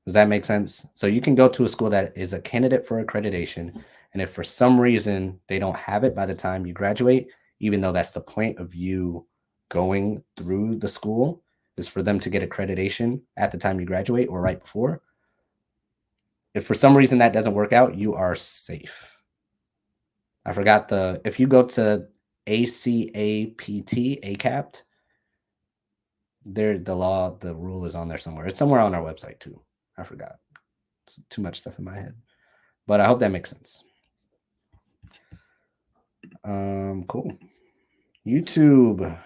Does that make sense? So you can go to a school that is a candidate for accreditation, and if for some reason they don't have it by the time you graduate, even though that's the point of you going through the school, is for them to get accreditation at the time you graduate or right before. If for some reason that doesn't work out, you are safe. I forgot if you go to ACAPT, ACAPT, the rule is on there somewhere. It's somewhere on our website too. I forgot. It's too much stuff in my head. But I hope that makes sense. Cool. YouTube.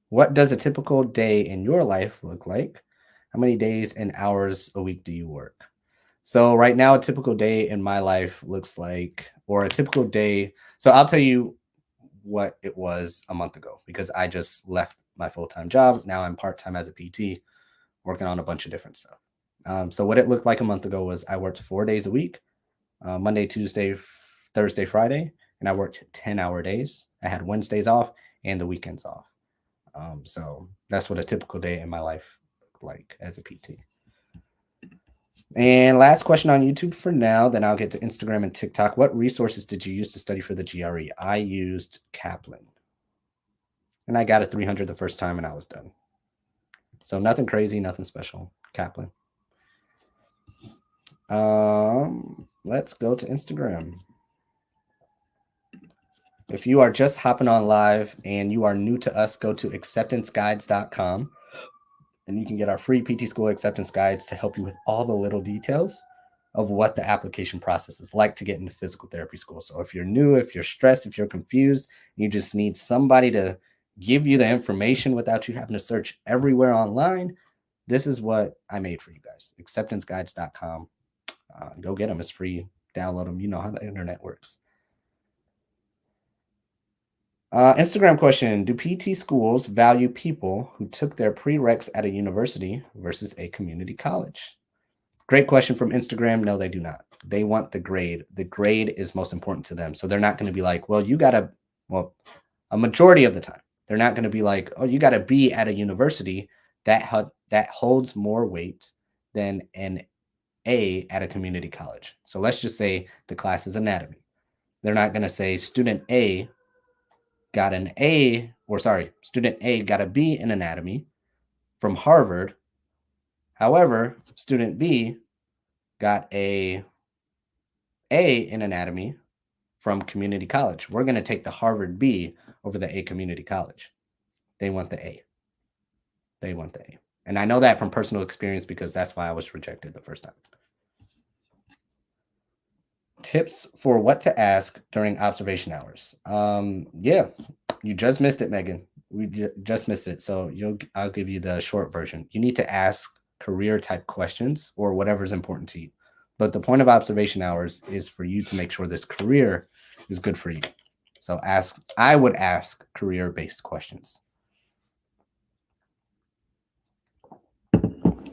What does a typical day in your life look like? How many days and hours a week do you work? So right now, a typical day in my life looks like, or a typical day. So I'll tell you what it was a month ago because I just left my full-time job. Now I'm part-time as a PT, working on a bunch of different stuff. So what it looked like a month ago was I worked 4 days a week, Monday, Tuesday, Thursday, Friday, and I worked 10-hour days. I had Wednesdays off and the weekends off. So that's what a typical day in my life looked like as a PT. And last question on YouTube for now, then I'll get to Instagram and TikTok. What resources did you use to study for the GRE? I used Kaplan. And I got a 300 the first time and I was done. So nothing crazy, nothing special. Kaplan. Let's go to Instagram. If you are just hopping on live and you are new to us, go to acceptanceguides.com and you can get our free PT School acceptance guides to help you with all the little details of what the application process is like to get into physical therapy school. So if you're new, if you're stressed, if you're confused, you just need somebody to give you the information without you having to search everywhere online, this is what I made for you guys. Acceptanceguides.com. Go get them. It's free. Download them. You know how the internet works. Instagram question. Do PT schools value people who took their prereqs at a university versus a community college? Great question from Instagram. No, they do not. They want the grade. The grade is most important to them. So they're not going to be like, well, a majority of the time, they're not going to be like, oh, you got to be at a university that holds more weight than an A at a community college. So let's just say the class is anatomy. They're not going to say student A got student A got a B in anatomy from Harvard. However, student B got a in anatomy from community college. We're going to take the Harvard B over the A community college. They want the A. They want the A. And I know that from personal experience because that's why I was rejected the first time. Tips for what to ask during observation hours. Yeah, you just missed it, Megan. We just missed it. So I'll give you the short version. You need to ask career type questions or whatever's important to you. But the point of observation hours is for you to make sure this career is good for you. So I would ask career based questions.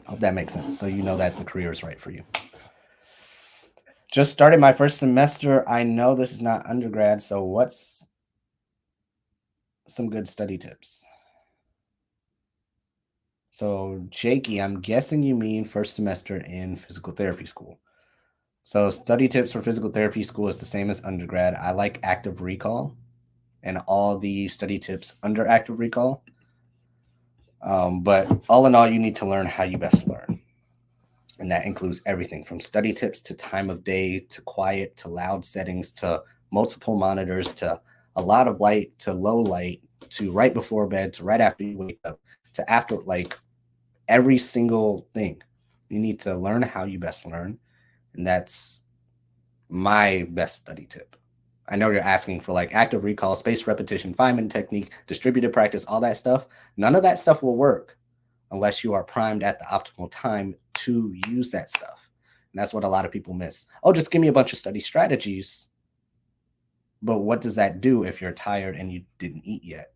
Hope that makes sense. So you know that the career is right for you. Just started my first semester. I know this is not undergrad. So what's some good study tips? So Jakey, I'm guessing you mean first semester in physical therapy school. So study tips for physical therapy school is the same as undergrad. I like active recall and all the study tips under active recall. But all in all, you need to learn how you best learn. And that includes everything from study tips to time of day, to quiet, to loud settings, to multiple monitors, to a lot of light, to low light, to right before bed, to right after you wake up, to after, like every single thing. You need to learn how you best learn. And that's my best study tip. I know you're asking for like active recall, spaced repetition, Feynman technique, distributed practice, all that stuff. None of that stuff will work unless you are primed at the optimal time to use that stuff. And that's what a lot of people miss. Oh, just give me a bunch of study strategies. But what does that do if you're tired and you didn't eat yet?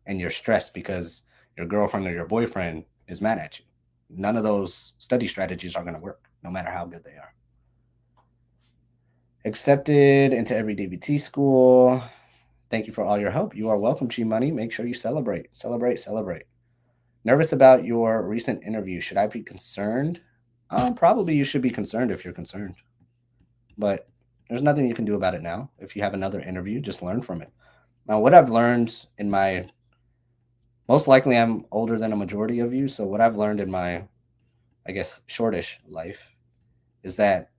And you're stressed because your girlfriend or your boyfriend is mad at you? None of those study strategies are going to work, no matter how good they are. Accepted into every DBT school. Thank you for all your help. You are welcome, Chi Money. Make sure you celebrate. Nervous about your recent interview. Should I be concerned? Probably you should be concerned if you're concerned. But there's nothing you can do about it now. If you have another interview, just learn from it. Now, what I've learned in my, most likely I'm older than a majority of you. So what I've learned in my, I guess, shortish life is that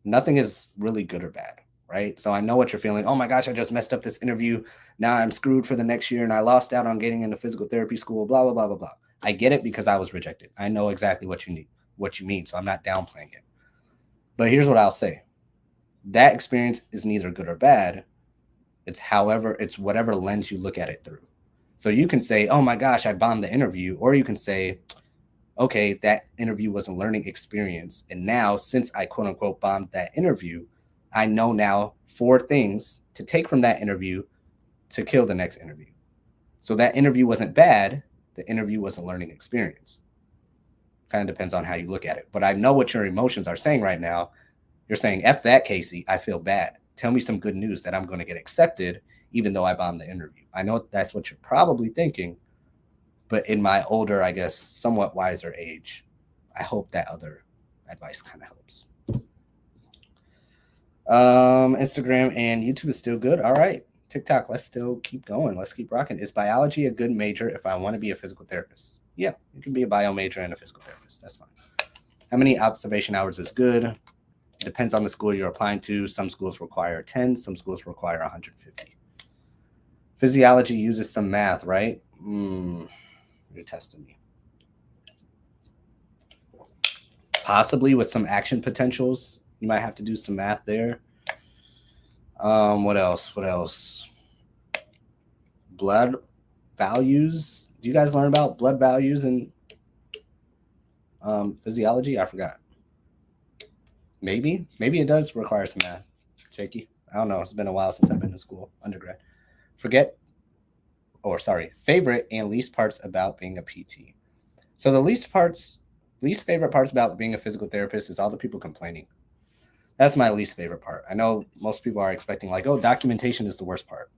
nothing is really good or bad, right? So I know what you're feeling. Oh my gosh, I just messed up this interview. Now I'm screwed for the next year and I lost out on getting into physical therapy school, blah, blah, blah, blah, blah. I get it because I was rejected. I know exactly what you mean. So I'm not downplaying it. But here's what I'll say. That experience is neither good or bad. It's whatever lens you look at it through. So you can say, oh my gosh, I bombed the interview. Or you can say, okay, that interview was a learning experience. And now, since I quote unquote bombed that interview, I know now 4 things to take from that interview to kill the next interview. So that interview wasn't bad. The interview was a learning experience. Kind of depends on how you look at it. But I know what your emotions are saying right now. You're saying, F that, Casey, I feel bad. Tell me some good news that I'm going to get accepted, even though I bombed the interview. I know that's what you're probably thinking. But in my older, I guess, somewhat wiser age, I hope that other advice kind of helps. Instagram and YouTube is still good. All right. TikTok, let's still keep going. Let's keep rocking. Is biology a good major if I want to be a physical therapist? Yeah, you can be a bio major and a physical therapist. That's fine. How many observation hours is good? Depends on the school you're applying to. Some schools require 10. Some schools require 150. Physiology uses some math, right? You're testing me. Possibly with some action potentials. You might have to do some math there. What else? Blood values. Do you guys learn about blood values in physiology? I forgot. Maybe it does require some math. Jakey. I don't know. It's been a while since I've been in school, undergrad. Favorite and least parts about being a PT. So the least favorite parts about being a physical therapist is all the people complaining. That's my least favorite part. I know most people are expecting like, oh, documentation is the worst part.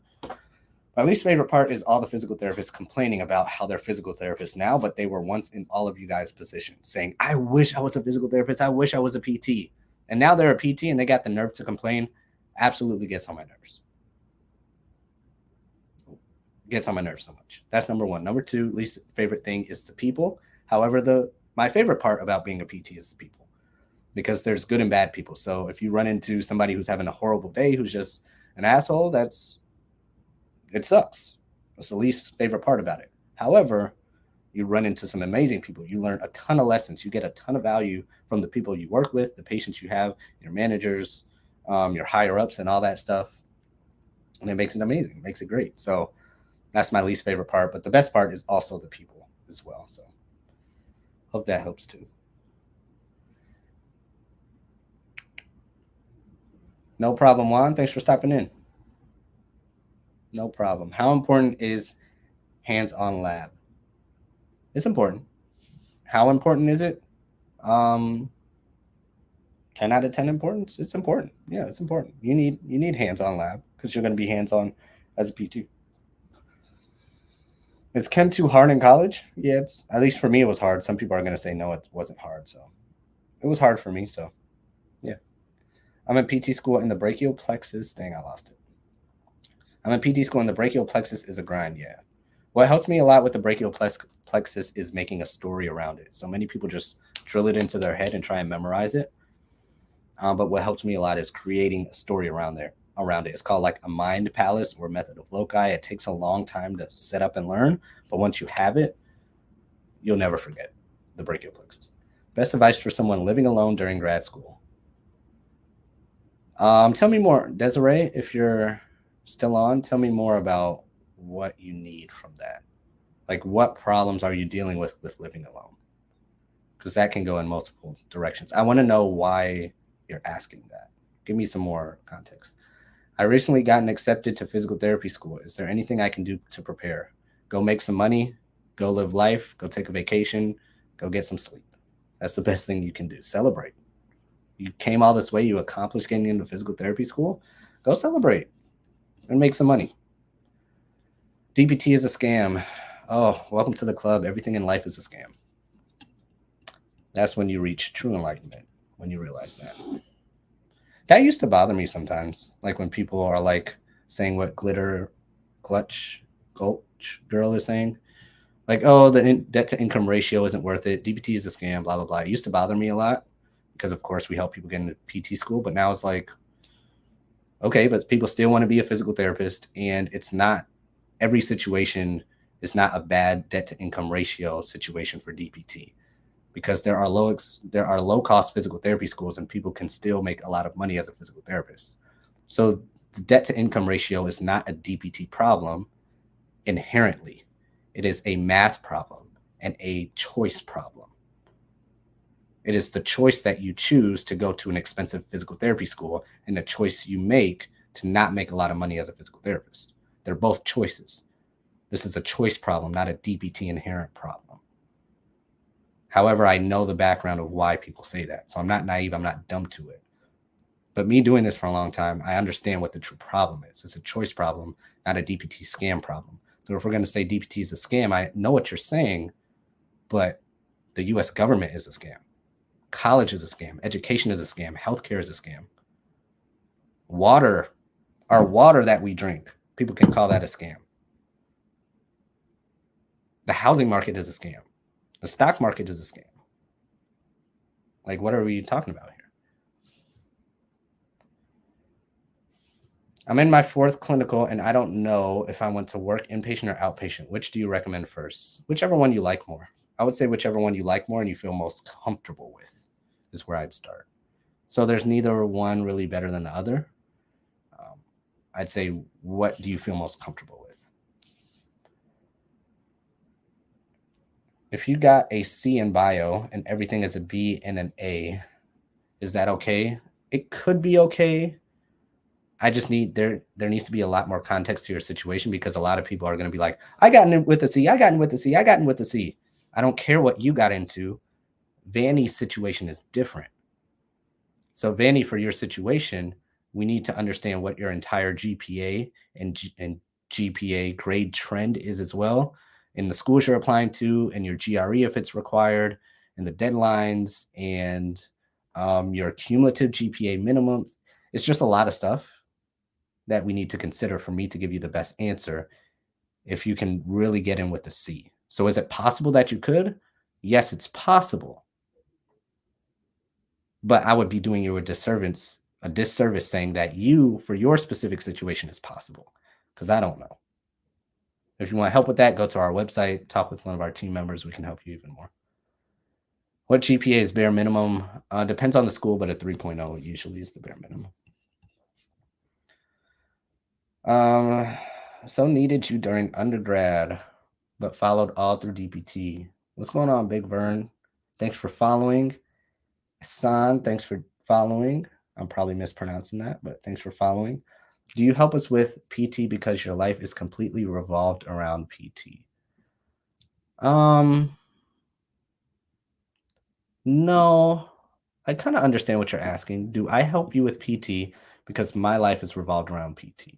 My least favorite part is all the physical therapists complaining about how they're physical therapists now, but they were once in all of you guys' position saying, I wish I was a physical therapist. I wish I was a PT. And now they're a PT and they got the nerve to complain. Absolutely gets on my nerves. Gets on my nerves so much. That's number 1. Number 2, least favorite thing is the people. However, my favorite part about being a PT is the people, because there's good and bad people. So if you run into somebody who's having a horrible day, who's just an asshole, it sucks. That's the least favorite part about it. However, you run into some amazing people. You learn a ton of lessons. You get a ton of value from the people you work with, the patients you have, your managers, your higher ups and all that stuff. And it makes it amazing, it makes it great. So that's my least favorite part. But the best part is also the people as well. So hope that helps too. No problem, Juan. Thanks for stopping in. No problem. How important is hands-on lab? It's important. How important is it? Um, 10 out of 10 importance. It's important. Yeah, it's important. You need hands-on lab because you're going to be hands-on as a PT. Is chem too hard in college? Yeah, it's, at least for me it was hard. Some people are going to say no, it wasn't hard. So it was hard for me. So yeah, I'm in PT school in the brachial plexus. Dang, I lost it. I'm in PT school and the brachial plexus is a grind. Yeah. What helped me a lot with the brachial plexus is making a story around it. So many people just drill it into their head and try and memorize it. But what helped me a lot is creating a story around it. It's called like a mind palace or method of loci. It takes a long time to set up and learn, but once you have it, you'll never forget the brachial plexus. Best advice for someone living alone during grad school. Tell me more, Desiree, if you're still on, tell me more about what you need from that. Like what problems are you dealing with living alone? Because that can go in multiple directions. I want to know why you're asking that. Give me some more context. I recently gotten accepted to physical therapy school. Is there anything I can do to prepare? Go make some money, go live life, go take a vacation, go get some sleep. That's the best thing you can do. Celebrate. You came all this way, you accomplished getting into physical therapy school. Go celebrate and make some money. DPT is a scam. Oh, welcome to the club. Everything in life is a scam. That's when you reach true enlightenment, when you realize that. That used to bother me sometimes, like when people are like saying what glitter clutch gulch girl is saying, like, oh, the debt to income ratio isn't worth it, DPT is a scam, blah blah blah. It used to bother me a lot because of course we help people get into PT school, but now it's like, okay, but people still want to be a physical therapist, and it's not every situation is not a bad debt to income ratio situation for DPT. Because there are low cost physical therapy schools and people can still make a lot of money as a physical therapist. So the debt to income ratio is not a DPT problem inherently. It is a math problem and a choice problem. It is the choice that you choose to go to an expensive physical therapy school and the choice you make to not make a lot of money as a physical therapist. They're both choices. This is a choice problem, not a DPT inherent problem. However, I know the background of why people say that. So I'm not naive. I'm not dumb to it. But me doing this for a long time, I understand what the true problem is. It's a choice problem, not a DPT scam problem. So if we're going to say DPT is a scam, I know what you're saying, but the US government is a scam. College is a scam. Education is a scam. Healthcare is a scam. Water, our water that we drink, people can call that a scam. The housing market is a scam. The stock market is a scam. Like, what are we talking about here? I'm in my 4th clinical, and I don't know if I want to work inpatient or outpatient. Which do you recommend first? Whichever one you like more. I would say whichever one you like more and you feel most comfortable with is where I'd start. So there's neither one really better than the other. I'd say, what do you feel most comfortable with? If you got a C in bio and everything is a B and an A, is that okay? It could be okay. I just need there needs to be a lot more context to your situation, because a lot of people are going to be like, I got in with the C, I got in with the C, I got in with the C. I don't care what you got into. Vanny's situation is different. So Vanny, for your situation, we need to understand what your entire GPA and GPA grade trend is as well, in the schools you're applying to, and your GRE if it's required, and the deadlines, and your cumulative GPA minimums. It's just a lot of stuff that we need to consider for me to give you the best answer if you can really get in with the C. So is it possible that you could? Yes, it's possible. But I would be doing you a disservice saying that for your specific situation, is possible, because I don't know. If you want help with that, go to our website, talk with one of our team members. We can help you even more. What GPA is bare minimum? Depends on the school, but a 3.0 usually is the bare minimum. So needed you during undergrad, but followed all through DPT. What's going on, Big Vern? Thanks for following. San, thanks for following. I'm probably mispronouncing that, but thanks for following. Do you help us with PT because your life is completely revolved around PT? No. I kind of understand what you're asking. Do I help you with PT because my life is revolved around PT?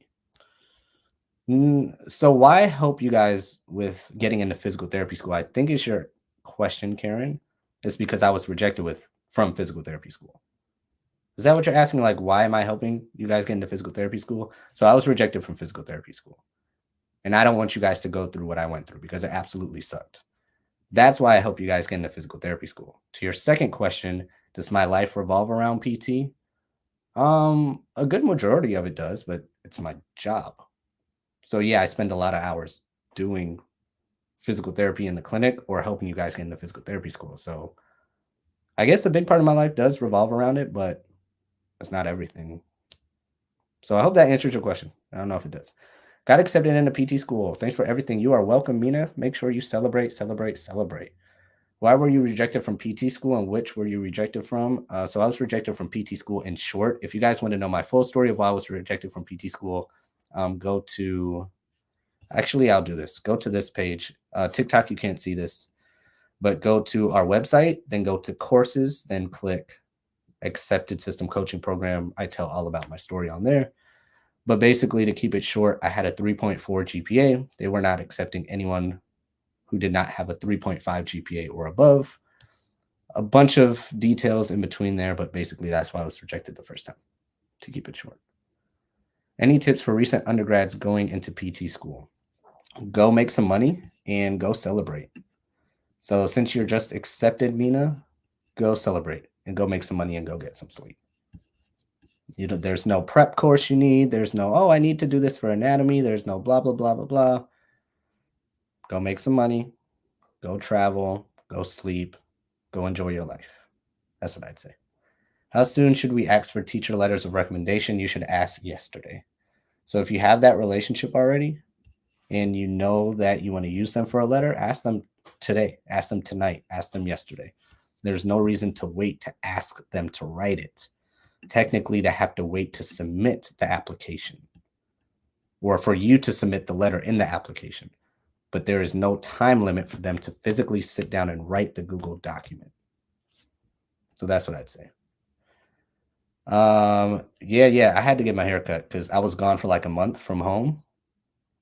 So why help you guys with getting into physical therapy school? I think is your question, Karen. It's because I was rejected from physical therapy school. Is that what you're asking? Like, why am I helping you guys get into physical therapy school? So I was rejected from physical therapy school. And I don't want you guys to go through what I went through because it absolutely sucked. That's why I help you guys get into physical therapy school. To your second question, does my life revolve around PT? A good majority of it does, but it's my job. So yeah, I spend a lot of hours doing physical therapy in the clinic or helping you guys get into physical therapy school. So I guess a big part of my life does revolve around it, but it's not everything. So I hope that answers your question. I don't know if it does. Got accepted into PT school. Thanks for everything. You are welcome, Mina. Make sure you celebrate, celebrate, celebrate. Why were you rejected from PT school and which were you rejected from? So I was rejected from PT school in short. If you guys want to know my full story of why I was rejected from PT school, go to, actually, I'll do this. Go to this page. TikTok, you can't see this, but go to our website, then go to courses, then click accepted system coaching program. I tell all about my story on there. But basically, to keep it short, I had a 3.4 GPA. They were not accepting anyone who did not have a 3.5 GPA or above. A bunch of details in between there, but basically that's why I was rejected the first time, to keep it short. Any tips for recent undergrads going into PT school? Go make some money and go celebrate. So since you're just accepted, Mina, go celebrate and go make some money and go get some sleep. You know, there's no prep course you need. There's no, oh, I need to do this for anatomy. There's no blah, blah, blah, blah, blah. Go make some money, go travel, go sleep, go enjoy your life. That's what I'd say. How soon should we ask for teacher letters of recommendation? You should ask yesterday. So if you have that relationship already and you know that you want to use them for a letter, ask them today, ask them tonight, ask them yesterday. There's no reason to wait to ask them to write it. Technically, they have to wait to submit the application or for you to submit the letter in the application. But there is no time limit for them to physically sit down and write the Google document. So that's what I'd say. Yeah, I had to get my hair cut because I was gone for like a month from home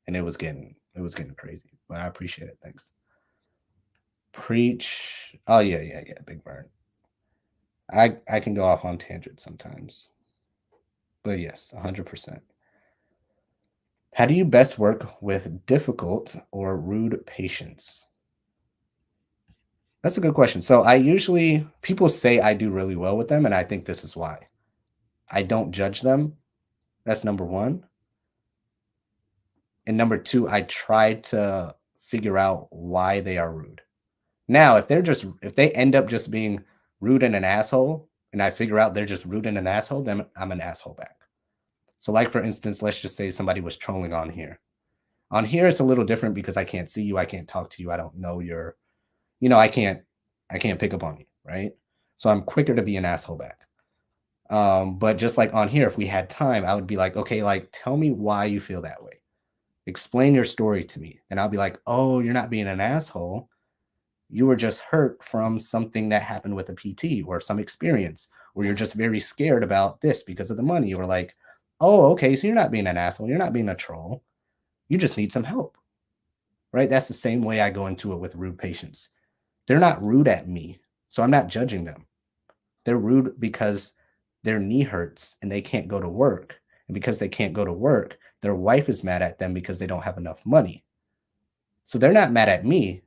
and it was getting crazy. But I appreciate it. Thanks. Preach. Oh yeah, Big Bird. I can go off on tangents sometimes. But yes, 100%. How do you best work with difficult or rude patients? That's a good question. So people say I do really well with them, and I think this is why. I don't judge them. That's number one. And number two, I try to figure out why they are rude. Now, if they end up just being rude and an asshole, and I figure out they're just rude and an asshole, then I'm an asshole back. So, like for instance, let's just say somebody was trolling on here. On here, it's a little different because I can't see you, I can't talk to you, I don't know I can't pick up on you, right? So I'm quicker to be an asshole back. But just like on here, if we had time, I would be like, okay, like tell me why you feel that way. Explain your story to me. And I'll be like, oh, you're not being an asshole. You were just hurt from something that happened with a PT or some experience, or you're just very scared about this because of the money. Or like, oh, okay, so you're not being an asshole. You're not being a troll. You just need some help, right? That's the same way I go into it with rude patients. They're not rude at me, so I'm not judging them. They're rude because their knee hurts and they can't go to work. And because they can't go to work, their wife is mad at them because they don't have enough money. So they're not mad at me.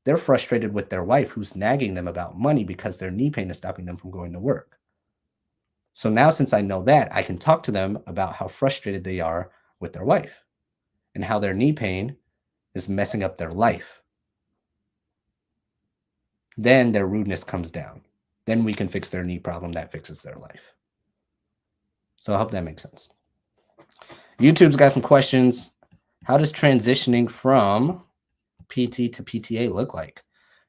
They're frustrated with their wife who's nagging them about money because their knee pain is stopping them from going to work. So now, since I know that, I can talk to them about how frustrated they are with their wife and how their knee pain is messing up their life. Then their rudeness comes down. Then we can fix their knee problem that fixes their life. So I hope that makes sense. YouTube's got some questions. How does transitioning from PT to PTA look like?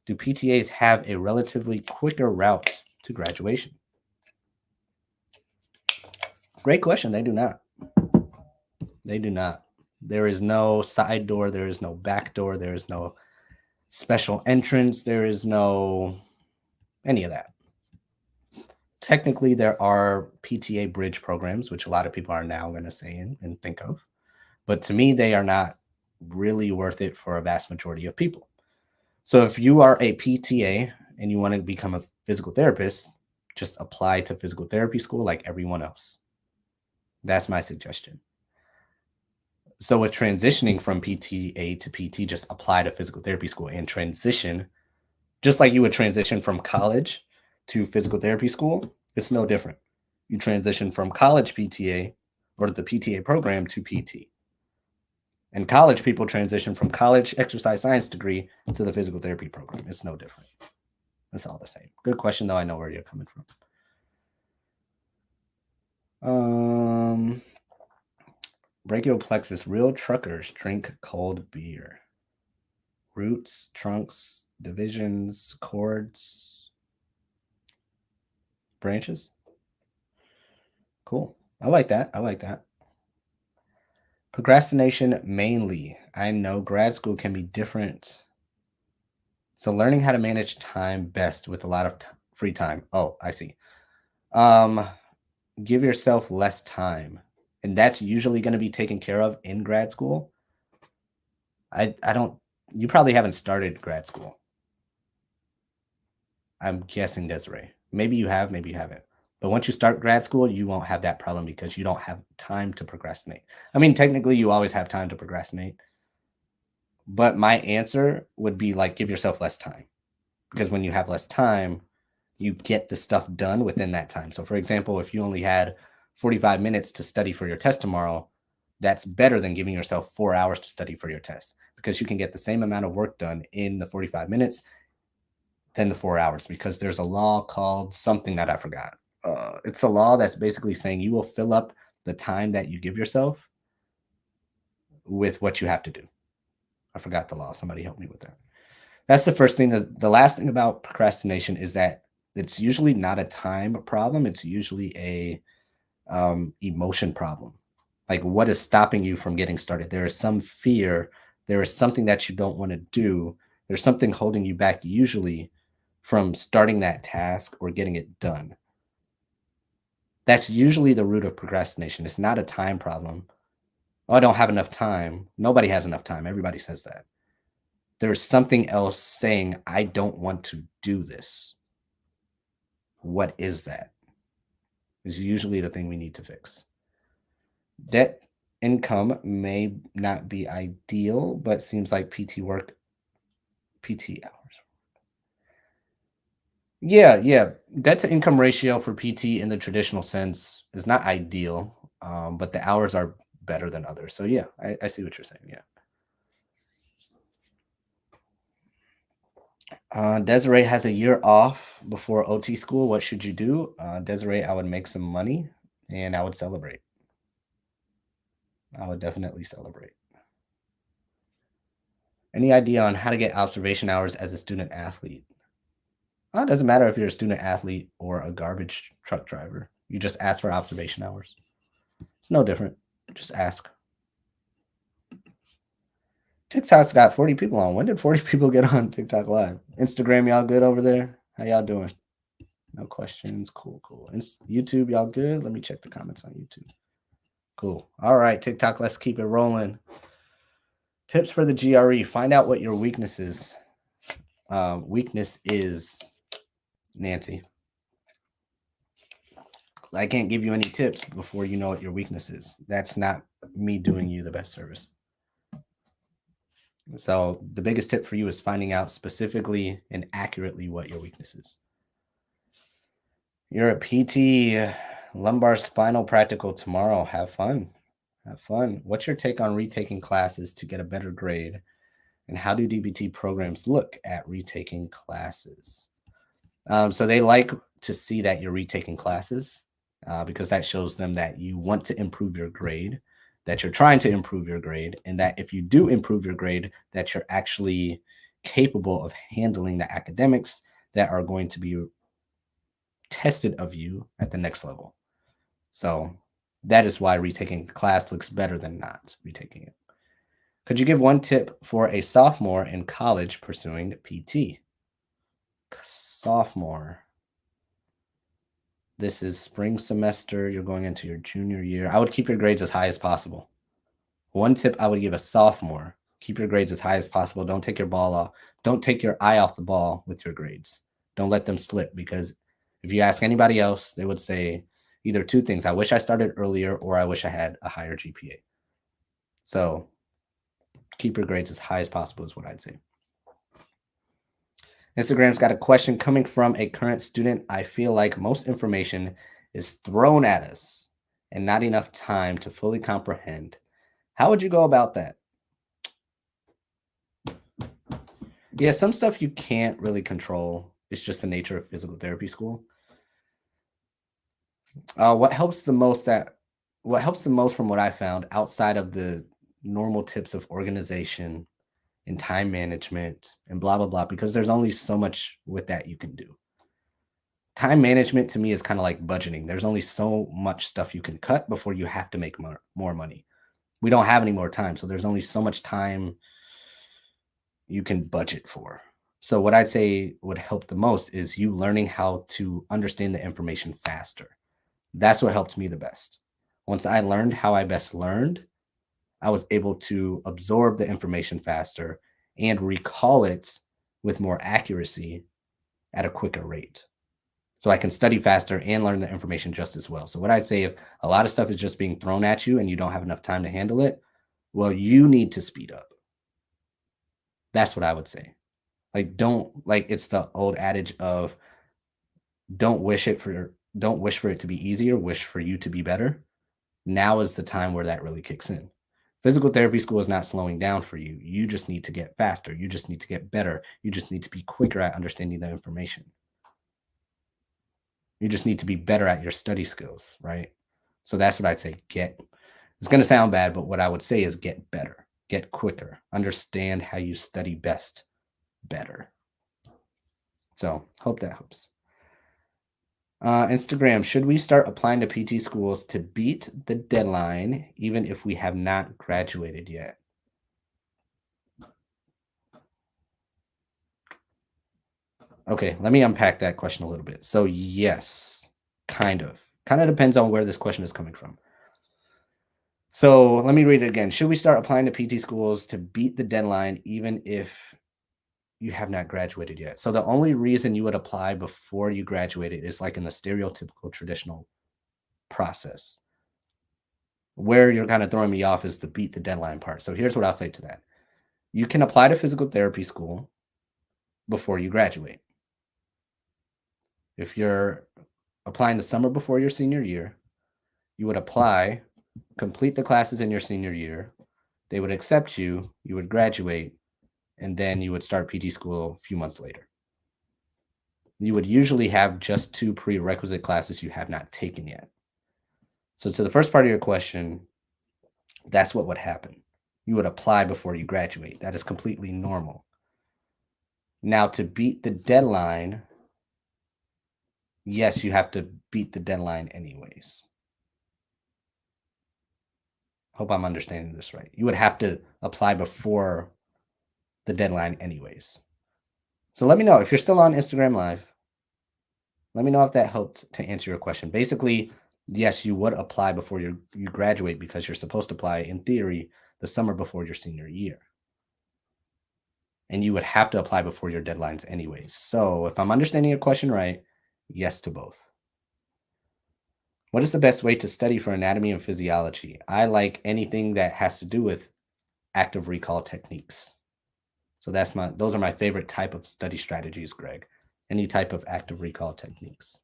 Do PTAs have a relatively quicker route to graduation? Great question. They do not. They do not. There is no side door. There is no back door. There is no special entrance. There is no any of that. Technically, there are PTA bridge programs, which a lot of people are now going to say and think of. But to me, they are not really worth it for a vast majority of people. So if you are a PTA and you want to become a physical therapist, just apply to physical therapy school like everyone else. That's my suggestion. So with transitioning from PTA to PT, just apply to physical therapy school and transition, just like you would transition from college to physical therapy school. It's no different. You transition from college PTA or the PTA program to PT. And college people transition from college exercise science degree to the physical therapy program. It's no different. It's all the same. Good question, though. I know where you're coming from. Brachial plexus. Real truckers drink cold beer. Roots, trunks, divisions, chords, branches. Cool. I like that. I like that. Procrastination mainly. I know grad school can be different. So learning how to manage time best with a lot of free time. Oh, I see. Give yourself less time. And that's usually going to be taken care of in grad school. I don't, you probably haven't started grad school. I'm guessing, Desiree. Maybe you have, maybe you haven't. But once you start grad school, you won't have that problem because you don't have time to procrastinate. I mean, technically, you always have time to procrastinate. But my answer would be like, give yourself less time. Because when you have less time, you get the stuff done within that time. So, for example, if you only had 45 minutes to study for your test tomorrow, that's better than giving yourself 4 hours to study for your test because you can get the same amount of work done in the 45 minutes than the 4 hours because there's a law called something that I forgot. It's a law that's basically saying you will fill up the time that you give yourself with what you have to do. I forgot the law. Somebody help me with that. That's the first thing. The last thing about procrastination is that it's usually not a time problem. It's usually a emotion problem. Like, what is stopping you from getting started? There is some fear. There is something that you don't want to do. There's something holding you back usually from starting that task or getting it done. That's usually the root of procrastination. It's not a time problem. Oh, I don't have enough time. Nobody has enough time. Everybody says that. There's something else saying, I don't want to do this. What is that? Is usually the thing we need to fix. Debt income may not be ideal, but seems like PT hours. Yeah. Debt to income ratio for PT in the traditional sense is not ideal, but the hours are better than others. So yeah, I see what you're saying. Yeah. Desiree has a year off before OT school. What should you do? Desiree, I would make some money and I would celebrate. I would definitely celebrate. Any idea on how to get observation hours as a student athlete? It doesn't matter if you're a student athlete or a garbage truck driver. You just ask for observation hours. It's no different. Just ask. TikTok's got 40 people on. When did 40 people get on TikTok Live? Instagram, y'all good over there? How y'all doing? No questions. Cool. YouTube, y'all good? Let me check the comments on YouTube. Cool. All right, TikTok, let's keep it rolling. Tips for the GRE. Find out what your weakness is. Weakness is, Nancy. I can't give you any tips before you know what your weakness is. That's not me doing you the best service. So the biggest tip for you is finding out specifically and accurately what your weakness is. You're a PT, lumbar spinal practical tomorrow. Have fun. What's your take on retaking classes to get a better grade? And how do DBT programs look at retaking classes? So they like to see that you're retaking classes because that shows them that you want to improve your grade. that you're trying to improve your grade, and that if you do improve your grade, that you're actually capable of handling the academics that are going to be tested of you at the next level. So that is why retaking the class looks better than not retaking it. Could you give one tip for a sophomore in college pursuing PT? Sophomore. This is spring semester. You're going into your junior year. I would keep your grades as high as possible. One tip I would give a sophomore: keep your grades as high as possible. Don't take your ball off. Don't take your eye off the ball with your grades. Don't let them slip, because if you ask anybody else, they would say either two things: I wish I started earlier, or I wish I had a higher GPA. So keep your grades as high as possible is what I'd say. Instagram's got a question coming from a current student. I feel like most information is thrown at us and not enough time to fully comprehend. How would you go about that? Yeah, some stuff you can't really control. It's just the nature of physical therapy school. What helps the most from what I found, outside of the normal tips of organization and time management and blah blah blah, because there's only so much with that you can do. Time management to me is kind of like budgeting. There's only so much stuff you can cut before you have to make more money. We don't have any more time, so there's only so much time you can budget for. So what I'd say would help the most is you learning how to understand the information faster. That's what helped me the best. Once I learned how I best learned, I was able to absorb the information faster and recall it with more accuracy at a quicker rate. So I can study faster and learn the information just as well. So what I'd say, if a lot of stuff is just being thrown at you and you don't have enough time to handle it, well, you need to speed up. That's what I would say. It's the old adage of don't wish for it to be easier, wish for you to be better. Now is the time where that really kicks in. Physical therapy school is not slowing down for you. You just need to get faster. You just need to get better. You just need to be quicker at understanding the information. You just need to be better at your study skills, right? So that's what I'd say. It's going to sound bad, but what I would say is get better, get quicker, understand how you study best, better. So hope that helps. Instagram, should we start applying to PT schools to beat the deadline, even if we have not graduated yet? Okay, let me unpack that question a little bit. So yes, kind of depends on where this question is coming from. So let me read it again. Should we start applying to PT schools to beat the deadline, even if you have not graduated yet? So the only reason you would apply before you graduated is like in the stereotypical traditional process. Where you're kind of throwing me off is the beat the deadline part. So here's what I'll say to that. You can apply to physical therapy school before you graduate. If you're applying the summer before your senior year, you would apply, complete the classes in your senior year. They would accept you, you would graduate, and then you would start PT school a few months later. You would usually have just 2 prerequisite classes you have not taken yet. So to the first part of your question, that's what would happen. You would apply before you graduate. That is completely normal. Now, to beat the deadline, yes, you have to beat the deadline anyways. Hope I'm understanding this right. You would have to apply before the deadline anyways. So let me know if you're still on Instagram Live. Let me know if that helped to answer your question. Basically, yes, you would apply before you graduate, because you're supposed to apply, in theory, the summer before your senior year. And you would have to apply before your deadlines anyways. So if I'm understanding your question right, yes to both. What is the best way to study for anatomy and physiology? I like anything that has to do with active recall techniques. So those are my favorite type of study strategies, Greg. Any type of active recall techniques.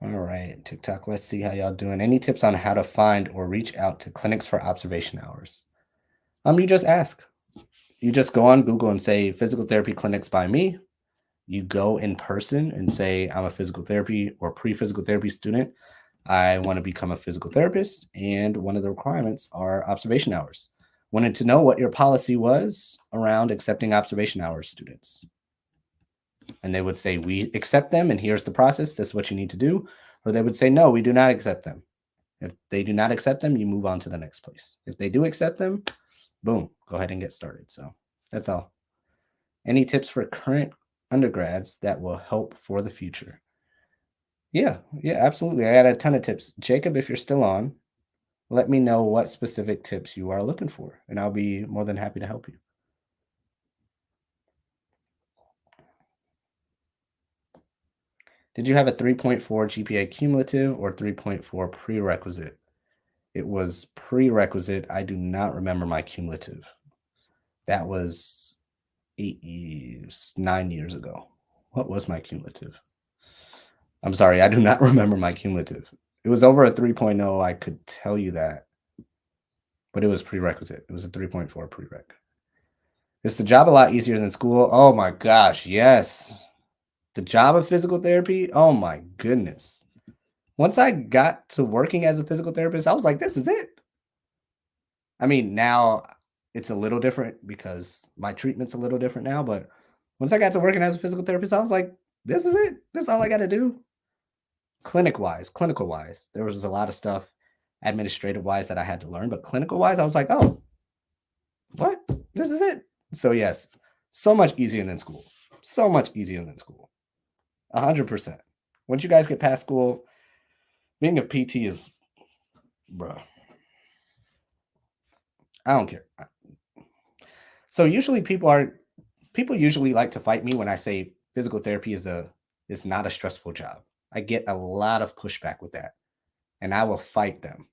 All right, TikTok, let's see how y'all doing. Any tips on how to find or reach out to clinics for observation hours? You just ask. You just go on Google and say physical therapy clinics by me, You go in person and say, I'm a physical therapy or pre-physical therapy student. I want to become a physical therapist. And one of the requirements are observation hours. Wanted to know what your policy was around accepting observation hours students. And they would say, we accept them and here's the process. This is what you need to do. Or they would say, no, we do not accept them. If they do not accept them, you move on to the next place. If they do accept them, boom, go ahead and get started. So that's all. Any tips for current undergrads that will help for the future? Yeah, absolutely. I got a ton of tips. Jacob, if you're still on, let me know what specific tips you are looking for, and I'll be more than happy to help you. Did you have a 3.4 GPA cumulative or 3.4 prerequisite? It was prerequisite. I do not remember my cumulative. That was 9 years ago. What was my cumulative? I'm sorry, I do not remember my cumulative. It was over a 3.0, I could tell you that. But it was prerequisite. It was a 3.4 prereq. Is the job a lot easier than school? Oh my gosh, yes. The job of physical therapy, oh my goodness. Once I got to working as a physical therapist, I was like, this is it. I mean, now it's a little different because my treatment's a little different now, but once I got to working as a physical therapist, I was like, this is it. That's all I got to do. Clinical wise, there was a lot of stuff administrative wise that I had to learn, but clinical wise, I was like, oh, what? This is it. So yes, so much easier than school. So much easier than school. 100%. Once you guys get past school, being a PT is, bro. I don't care. So usually people usually like to fight me when I say physical therapy is not a stressful job. I get a lot of pushback with that, and I will fight them.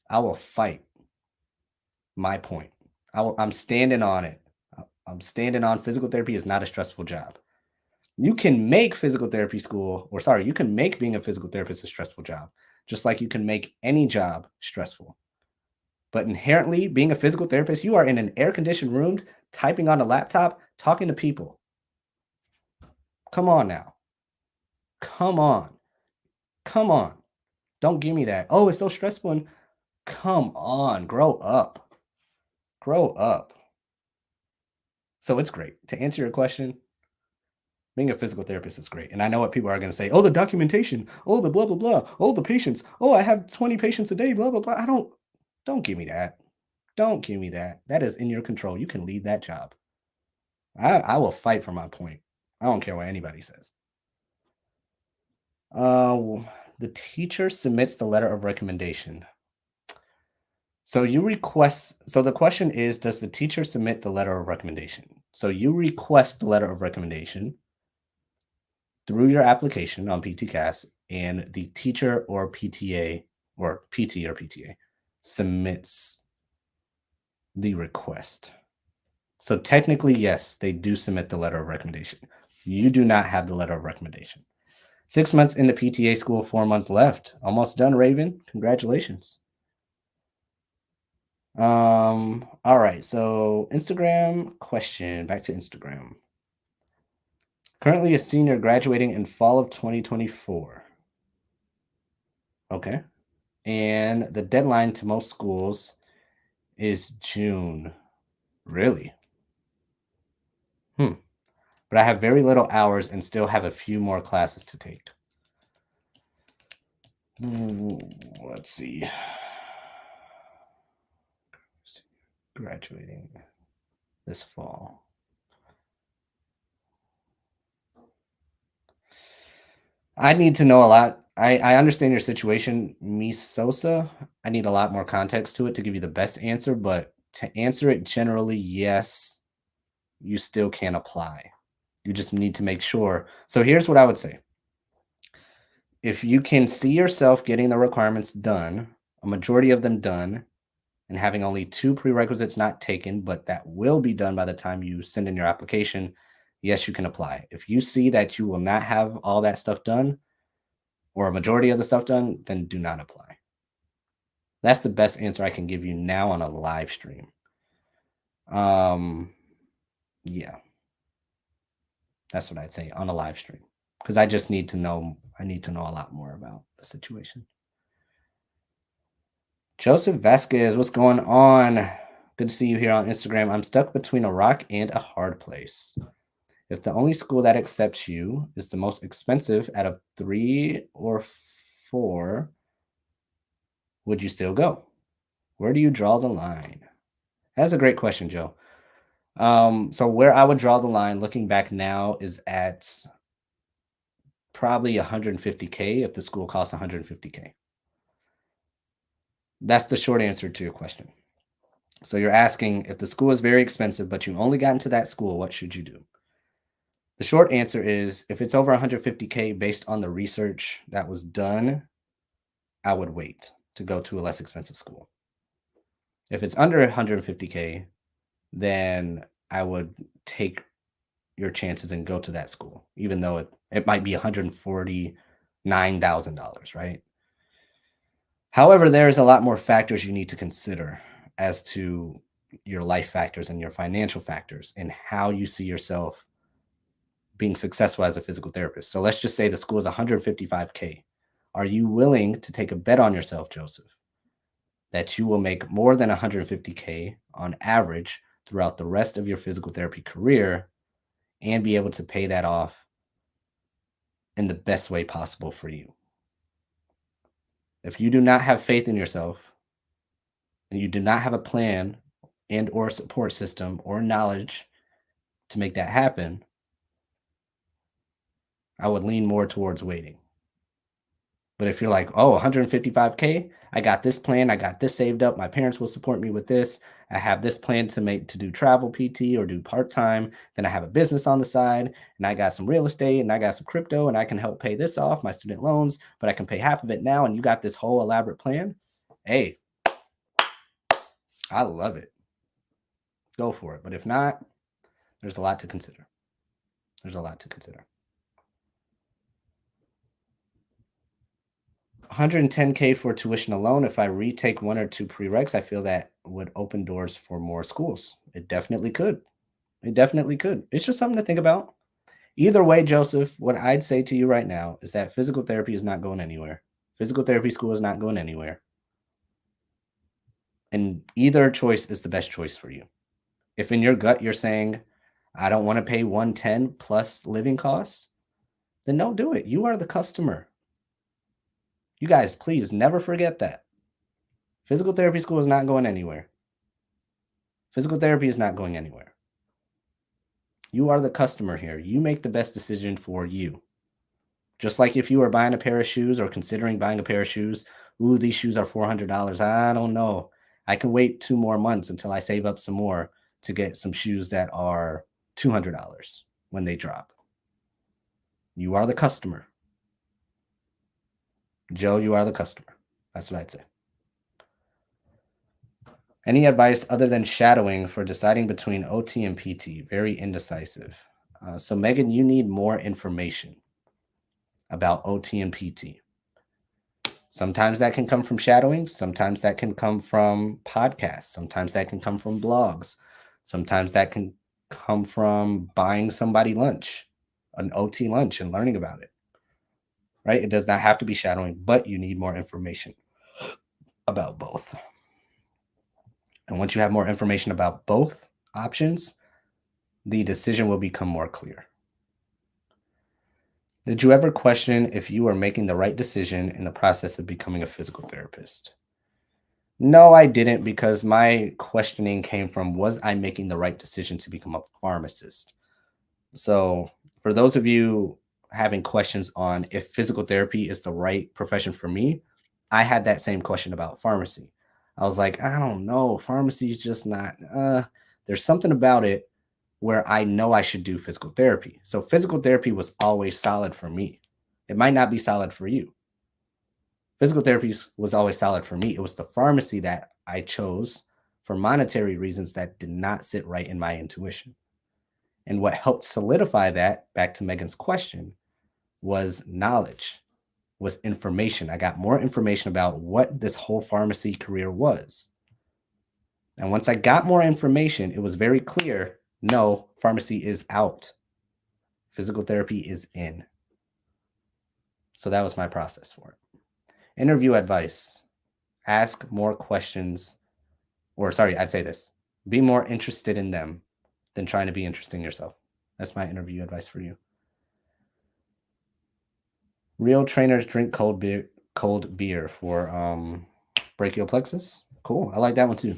I will fight my point. I'm standing on it. I'm standing on physical therapy is not a stressful job. You can make physical therapy school, or sorry, you can make being a physical therapist a stressful job, just like you can make any job stressful. But inherently, being a physical therapist, you are in an air-conditioned room, typing on a laptop, talking to people. Come on now. Come on. Come on. Don't give me that. Oh, it's so stressful. And come on, grow up. Grow up. So it's great. To answer your question, being a physical therapist is great. And I know what people are going to say. Oh, the documentation. Oh, the blah, blah, blah. Oh, the patients. Oh, I have 20 patients a day, blah, blah, blah. Don't give me that. Don't give me that. That is in your control. You can lead that job. I will fight for my point. I don't care what anybody says. The teacher submits the letter of recommendation. So the question is, does the teacher submit the letter of recommendation? So you request the letter of recommendation through your application on PTCAS, and the teacher or PTA or PT or PTA submits the request. So technically, yes, they do submit the letter of recommendation. You do not have the letter of recommendation. 6 months into PTA school, 4 months left. Almost done, Raven. Congratulations. All right. So Instagram question. Back to Instagram. Currently a senior graduating in fall of 2024. Okay. And the deadline to most schools is June. Really? But I have very little hours and still have a few more classes to take. Let's see. Graduating this fall. I need to know a lot. I understand your situation, Miss Sosa. I need a lot more context to it to give you the best answer, but to answer it generally, yes, you still can apply. You just need to make sure. So here's what I would say. If you can see yourself getting the requirements done, a majority of them done, and having only 2 prerequisites not taken, but that will be done by the time you send in your application, yes, you can apply. If you see that you will not have all that stuff done or a majority of the stuff done, then do not apply. That's the best answer I can give you now on a live stream. Yeah. That's what I'd say on a live stream, because I just need to know. I need to know a lot more about the situation. Joseph Vasquez, what's going on? Good to see you here on Instagram. I'm stuck between a rock and a hard place. If the only school that accepts you is the most expensive out of 3 or 4, would you still go? Where do you draw the line? That's a great question, Joe. So where I would draw the line looking back now is at probably 150K if the school costs 150K. That's the short answer to your question. So you're asking, if the school is very expensive, but you only got into that school, what should you do? The short answer is, if it's over 150K based on the research that was done, I would wait to go to a less expensive school. If it's under 150K, then I would take your chances and go to that school, even though it might be $149,000, right? However, there's a lot more factors you need to consider as to your life factors and your financial factors and how you see yourself being successful as a physical therapist. So let's just say the school is 155K. Are you willing to take a bet on yourself, Joseph, that you will make more than 150K on average throughout the rest of your physical therapy career and be able to pay that off in the best way possible for you? If you do not have faith in yourself and you do not have a plan and or support system or knowledge to make that happen, I would lean more towards waiting. But if you're like, oh, 155K, I got this plan, I got this saved up, my parents will support me with this, I have this plan to do travel PT or do part-time, then I have a business on the side, and I got some real estate, and I got some crypto, and I can help pay this off, my student loans, but I can pay half of it now, and you got this whole elaborate plan. Hey, I love it. Go for it. But if not, there's a lot to consider. There's a lot to consider. 110K for tuition alone. If I retake 1 or 2 prereqs, I feel that would open doors for more schools. It definitely could. It definitely could. It's just something to think about. Either way, Joseph, what I'd say to you right now is that physical therapy is not going anywhere. Physical therapy school is not going anywhere. And either choice is the best choice for you. If in your gut you're saying, I don't want to pay 110 plus living costs, then don't do it. You are the customer. You guys, please never forget that. Physical therapy school is not going anywhere. Physical therapy is not going anywhere. You are the customer here. You make the best decision for you. Just like if you are buying a pair of shoes or considering buying a pair of shoes, ooh, these shoes are $400. I don't know. I can wait 2 more months until I save up some more to get some shoes that are $200 when they drop. You are the customer. Joe, you are the customer. That's what I'd say. Any advice other than shadowing for deciding between OT and PT? Very indecisive. So Megan, you need more information about OT and PT. Sometimes that can come from shadowing. Sometimes that can come from podcasts. Sometimes that can come from blogs. Sometimes that can come from buying somebody lunch, an OT lunch, and learning about it. Right? It does not have to be shadowing, but you need more information about both. And once you have more information about both options, the decision will become more clear. Did you ever question if you were making the right decision in the process of becoming a physical therapist? No, I didn't, because my questioning came from, was I making the right decision to become a pharmacist? So for those of you having questions on if physical therapy is the right profession for me, I had that same question about pharmacy. I was like, I don't know, pharmacy is just not, there's something about it where I know I should do physical therapy. So physical therapy was always solid for me. It might not be solid for you. Physical therapy was always solid for me. It was the pharmacy that I chose for monetary reasons that did not sit right in my intuition. And what helped solidify that, back to Megan's question, was knowledge, was information. I got more information about what this whole pharmacy career was. And once I got more information, it was very clear, no, pharmacy is out. Physical therapy is in. So that was my process for it. Interview advice. Ask more questions, or sorry, I'd say this. Be more interested in them than trying to be interesting yourself. That's my interview advice for you. Real trainers drink cold beer for brachial plexus. Cool. I like that one too.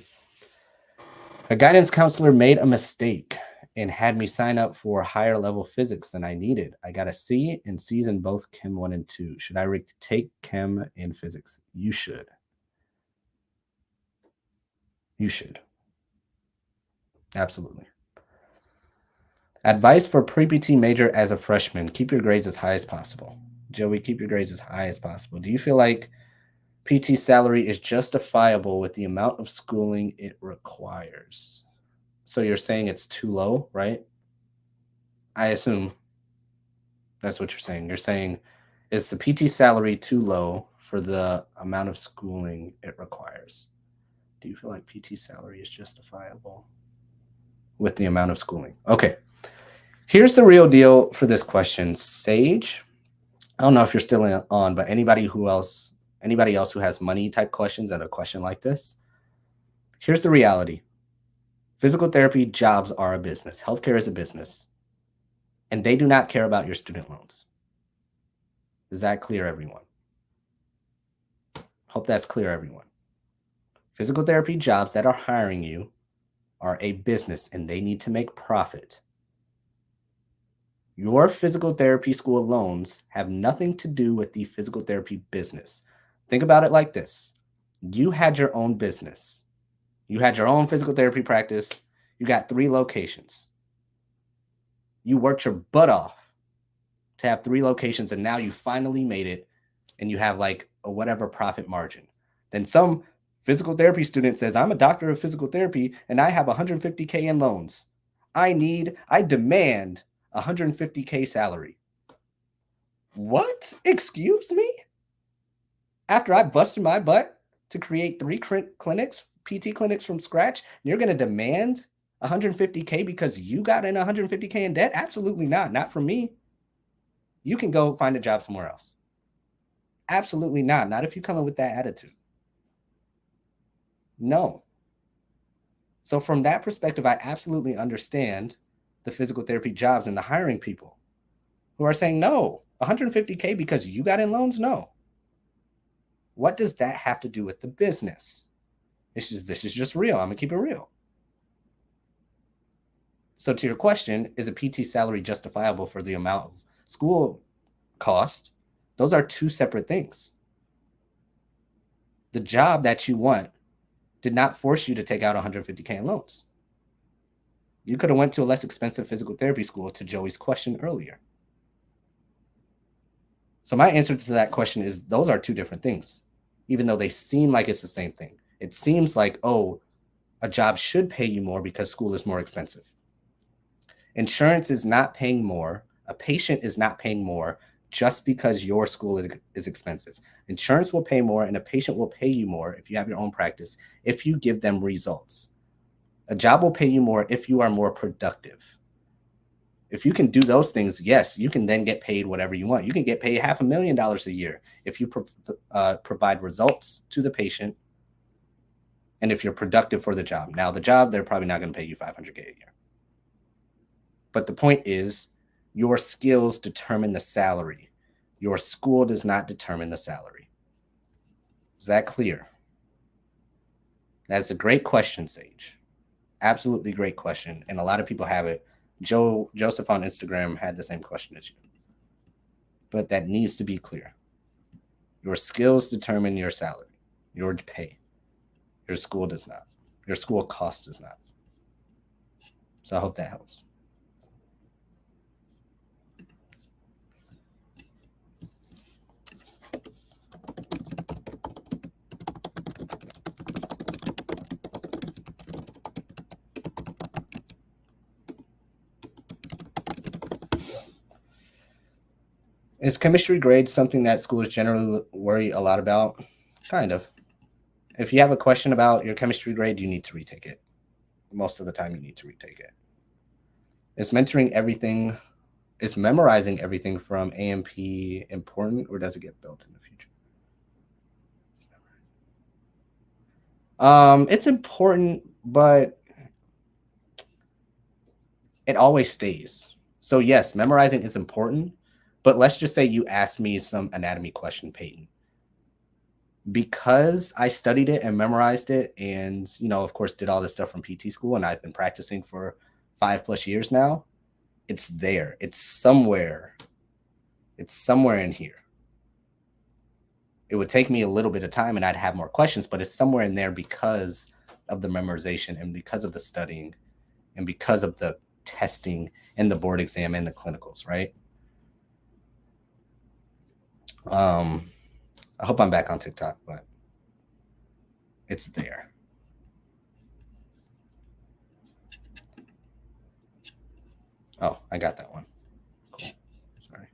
A guidance counselor made a mistake and had me sign up for higher level physics than I needed. I got a C and C's in both Chem 1 and 2. Should I retake Chem and physics? You should. You should. Absolutely. Advice for pre-PT major as a freshman. Keep your grades as high as possible. Joey, keep your grades as high as possible. Do you feel like PT salary is justifiable with the amount of schooling it requires? So you're saying it's too low, right? I assume that's what you're saying. You're saying, is the PT salary too low for the amount of schooling it requires? Do you feel like PT salary is justifiable with the amount of schooling? Okay. Here's the real deal for this question. Sage, I don't know if you're still on, but anybody else who has money type questions and a question like this, here's the reality. Physical therapy jobs are a business. Healthcare is a business. And they do not care about your student loans. Is that clear, everyone? Hope that's clear, everyone. Physical therapy jobs that are hiring you are a business and they need to make profit. Your physical therapy school loans have nothing to do with the physical therapy business. Think about it like this. You had your own business. You had your own physical therapy practice. You got 3 locations. You worked your butt off to have 3 locations, and now you finally made it, and you have like a whatever profit margin. Then some physical therapy student says, I'm a doctor of physical therapy, and I have $150K in loans. I demand $150K salary. What? Excuse me? After I busted my butt to create 3 clinics, PT clinics from scratch, you're going to demand $150K because you got in $150K in debt? Absolutely not. Not for me. You can go find a job somewhere else. Absolutely not. Not if you come in with that attitude. No. So from that perspective, I absolutely understand the physical therapy jobs and the hiring people who are saying, no, $150K because you got in loans? No. What does that have to do with the business? This is just real. I'm going to keep it real. So to your question, is a PT salary justifiable for the amount of school cost? Those are 2 separate things. The job that you want did not force you to take out $150K in loans. You could have went to a less expensive physical therapy school, to Joey's question earlier. So my answer to that question is those are 2 different things, even though they seem like it's the same thing. It seems like, oh, a job should pay you more because school is more expensive. Insurance is not paying more. A patient is not paying more just because your school is expensive. Insurance will pay more and a patient will pay you more if you have your own practice, if you give them results. A job will pay you more if you are more productive. If you can do those things, yes, you can then get paid whatever you want. You can get paid $500,000 a year if you provide results to the patient and if you're productive for the job. Now, the job, they're probably not going to pay you $500K a year. But the point is, your skills determine the salary. Your school does not determine the salary. Is that clear? That's a great question, Sage. Absolutely great question. And a lot of people have it. Joseph on Instagram had the same question as you. But that needs to be clear. Your skills determine your salary, your pay. Your school does not. Your school cost does not. So I hope that helps. Is chemistry grade something that schools generally worry a lot about? Kind of. If you have a question about your chemistry grade, you need to retake it. Most of the time, you need to retake it. Is mentoring everything Is memorizing everything from A&P important, or does it get built in the future? It's important, but it always stays. So yes, memorizing is important, but let's just say you asked me some anatomy question, Peyton. Because I studied it and memorized it and, of course, did all this stuff from PT school, and I've been practicing for 5+ years now, it's there. It's somewhere. It's somewhere in here. It would take me a little bit of time and I'd have more questions, but it's somewhere in there because of the memorization and because of the studying and because of the testing and the board exam and the clinicals, right? I hope I'm back on TikTok, but it's there. Oh, I got that one. Cool. Sorry.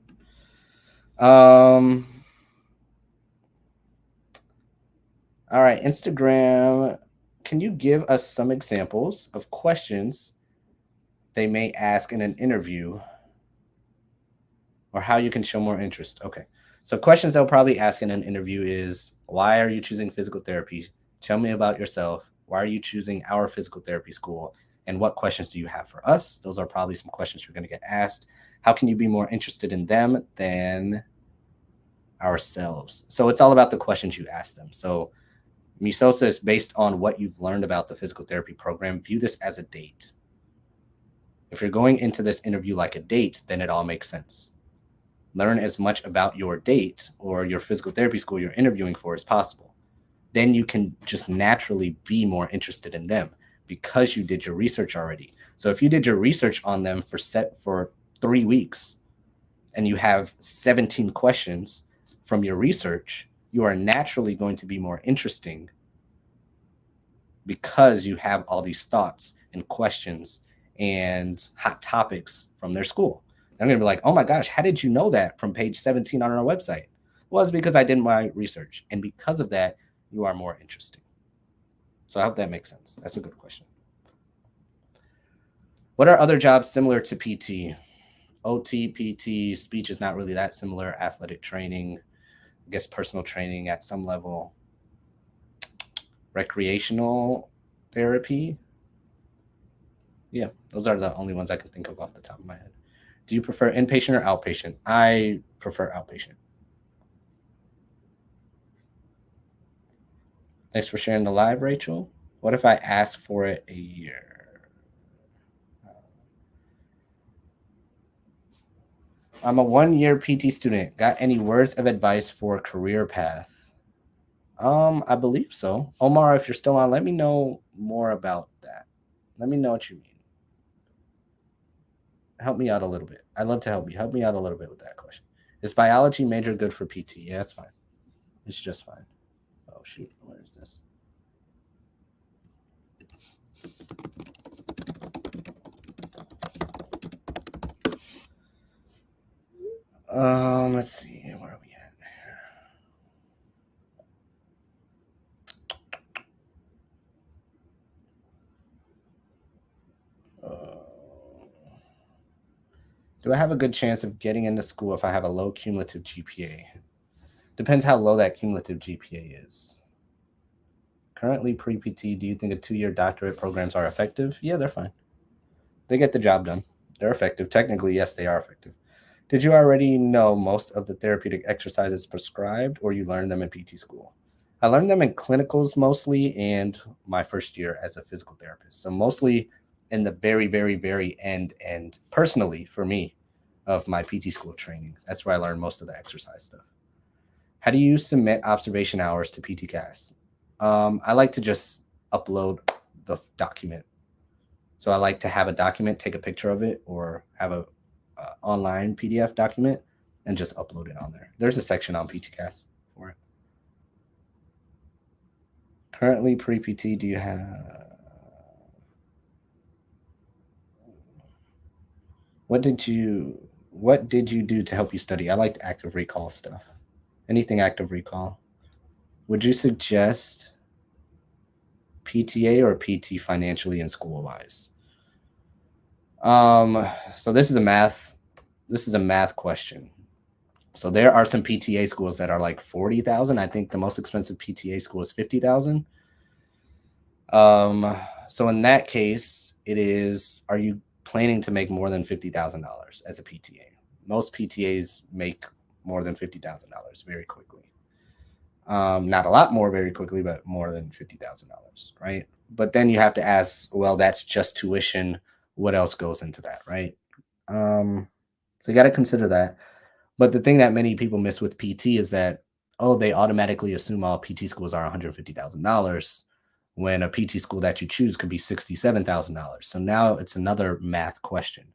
All right, Instagram. Can you give us some examples of questions they may ask in an interview or how you can show more interest? Okay. So questions they'll probably ask in an interview is, why are you choosing physical therapy? Tell me about yourself. Why are you choosing our physical therapy school? And what questions do you have for us? Those are probably some questions you're going to get asked. How can you be more interested in them than ourselves? So it's all about the questions you ask them. So MUSOSA is based on what you've learned about the physical therapy program. View this as a date. If you're going into this interview like a date, then it all makes sense. Learn as much about your date or your physical therapy school you're interviewing for as possible. Then you can just naturally be more interested in them because you did your research already. So if you did your research on them for 3 weeks and you have 17 questions from your research, you are naturally going to be more interesting because you have all these thoughts and questions and hot topics from their school. They're going to be like, oh my gosh, how did you know that from page 17 on our website? Well, it's because I did my research. And because of that, you are more interesting. So I hope that makes sense. That's a good question. What are other jobs similar to PT? OT, PT, speech is not really that similar. Athletic training, I guess personal training at some level. Recreational therapy. Yeah, those are the only ones I can think of off the top of my head. Do you prefer inpatient or outpatient? I prefer outpatient. Thanks for sharing the live, Rachel. What if I ask for it a year? I'm a 1-year PT student. Got any words of advice for a career path? I believe so. Omar, if you're still on, let me know more about that. Let me know what you mean. Help me out a little bit. I'd love to help you. Help me out a little bit with that question. Is biology major good for PT? Yeah, it's fine. It's just fine. Oh, shoot. Where is this? Let's see. Where are we at? Do I have a good chance of getting into school if I have a low cumulative GPA? Depends how low that cumulative GPA is. Currently pre-PT, do you think a 2-year doctorate programs are effective? Yeah, they're fine. They get the job done. They're effective. Technically, yes, they are effective. Did you already know most of the therapeutic exercises prescribed, or you learned them in PT school? I learned them in clinicals mostly and my first year as a physical therapist. So mostly in the very, very, very end personally for me of my PT school training. That's where I learned most of the exercise stuff. How do you submit observation hours to PTCast? I like to just upload the document. So I like to have a document, take a picture of it, or have a online PDF document and just upload it on there. There's a section on PTCast for it. Currently pre-PT, do you have... What did you do to help you study? I liked active recall stuff. Anything active recall. Would you suggest PTA or PT financially and school-wise? So this is a math this is a math question. So there are some PTA schools that are like 40,000. I think the most expensive PTA school is 50,000. So in that case, it is, are you planning to make more than $50,000 as a PTA? Most PTAs make more than $50,000 very quickly. Not a lot more very quickly, but more than $50,000, right? But then you have to ask, well, that's just tuition. What else goes into that, right? So you got to consider that. But the thing that many people miss with PT is that, oh, they automatically assume all PT schools are $150,000 when a PT school that you choose could be $67,000. So now it's another math question.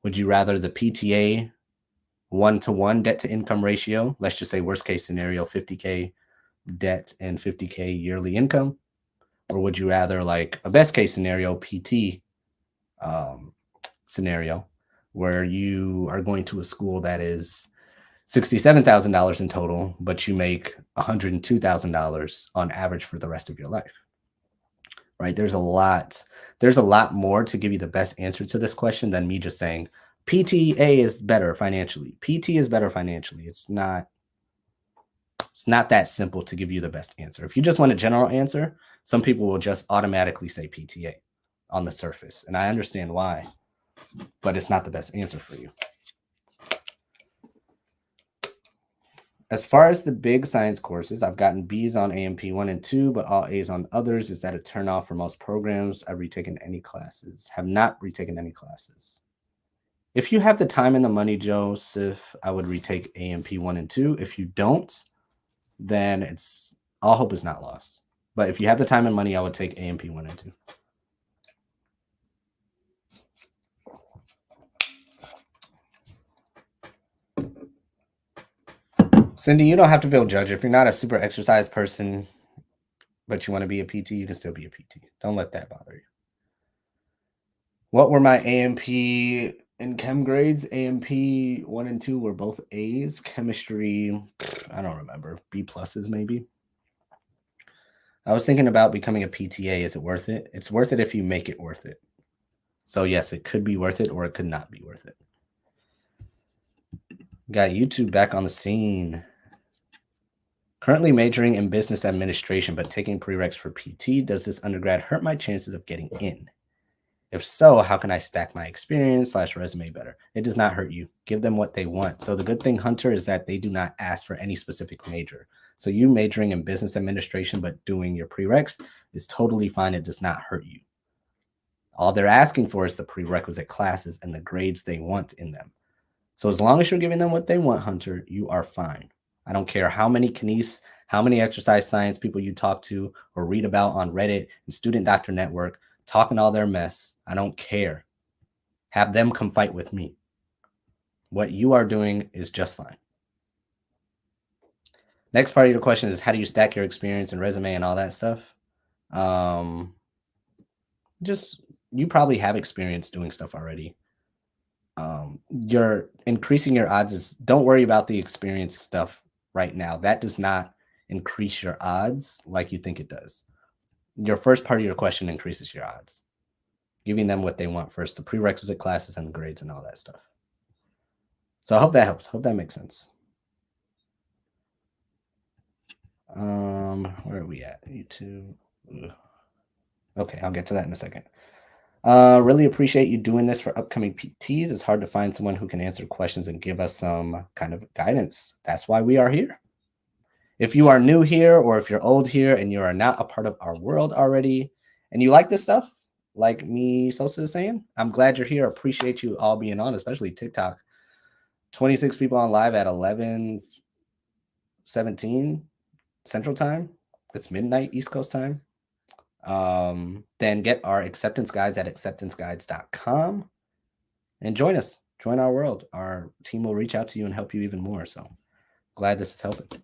Would you rather the PTA 1-to-1 debt to income ratio, let's just say worst case scenario, 50K debt and 50K yearly income? Or would you rather like a best case scenario PT scenario where you are going to a school that is $67,000 in total, but you make $102,000 on average for the rest of your life, right? There's a lot more to give you the best answer to this question than me just saying PTA is better financially. PT is better financially. It's not that simple to give you the best answer. If you just want a general answer, some people will just automatically say PTA on the surface, and I understand why, but it's not the best answer for you. As far as the big science courses, I've gotten B's on AMP 1 and 2, but all A's on others. Is that a turnoff for most programs? I've retaken any classes. Have not retaken any classes. If you have the time and the money, Joseph, I would retake AMP 1 and 2. If you don't, then it's all hope is not lost. But if you have the time and money, I would take AMP 1 and 2. Cindy, you don't have to feel judged. If you're not a super exercise person, but you want to be a PT, you can still be a PT. Don't let that bother you. What were my AMP and chem grades? AMP 1 and 2 were both A's. Chemistry, I don't remember. B pluses maybe. I was thinking about becoming a PTA. Is it worth it? It's worth it if you make it worth it. So yes, it could be worth it or it could not be worth it. Got YouTube back on the scene. Currently majoring in business administration, but taking prereqs for PT. Does this undergrad hurt my chances of getting in? If so, how can I stack my experience / resume better? It does not hurt you. Give them what they want. So the good thing, Hunter, is that they do not ask for any specific major. So you majoring in business administration, but doing your prereqs is totally fine. It does not hurt you. All they're asking for is the prerequisite classes and the grades they want in them. So as long as you're giving them what they want, Hunter, you are fine. I don't care how many kines, how many exercise science people you talk to or read about on Reddit and Student Doctor Network talking all their mess. I don't care. Have them come fight with me. What you are doing is just fine. Next part of your question is, how do you stack your experience and resume and all that stuff? Just, you probably have experience doing stuff already. You're increasing your odds is, don't worry about the experience stuff right now. That does not increase your odds like you think it does. Your first part of your question increases your odds. Giving them what they want first, the prerequisite classes and the grades and all that stuff. So I hope that helps. Hope that makes sense. Where are we at? YouTube. Ugh. Okay, I'll get to that in a second. Really appreciate you doing this for upcoming PTs. It's hard to find someone who can answer questions and give us some kind of guidance. That's why we are here. If you are new here or if you're old here and you are not a part of our world already and you like this stuff, like me, Sosa is saying, I'm glad you're here. Appreciate you all being on, especially TikTok. 26 people on live at 11:17 Central Time. It's midnight East Coast time. Then get our acceptance guides at acceptanceguides.com and join us. Join our world. Our team will reach out to you and help you even more. So glad this is helping.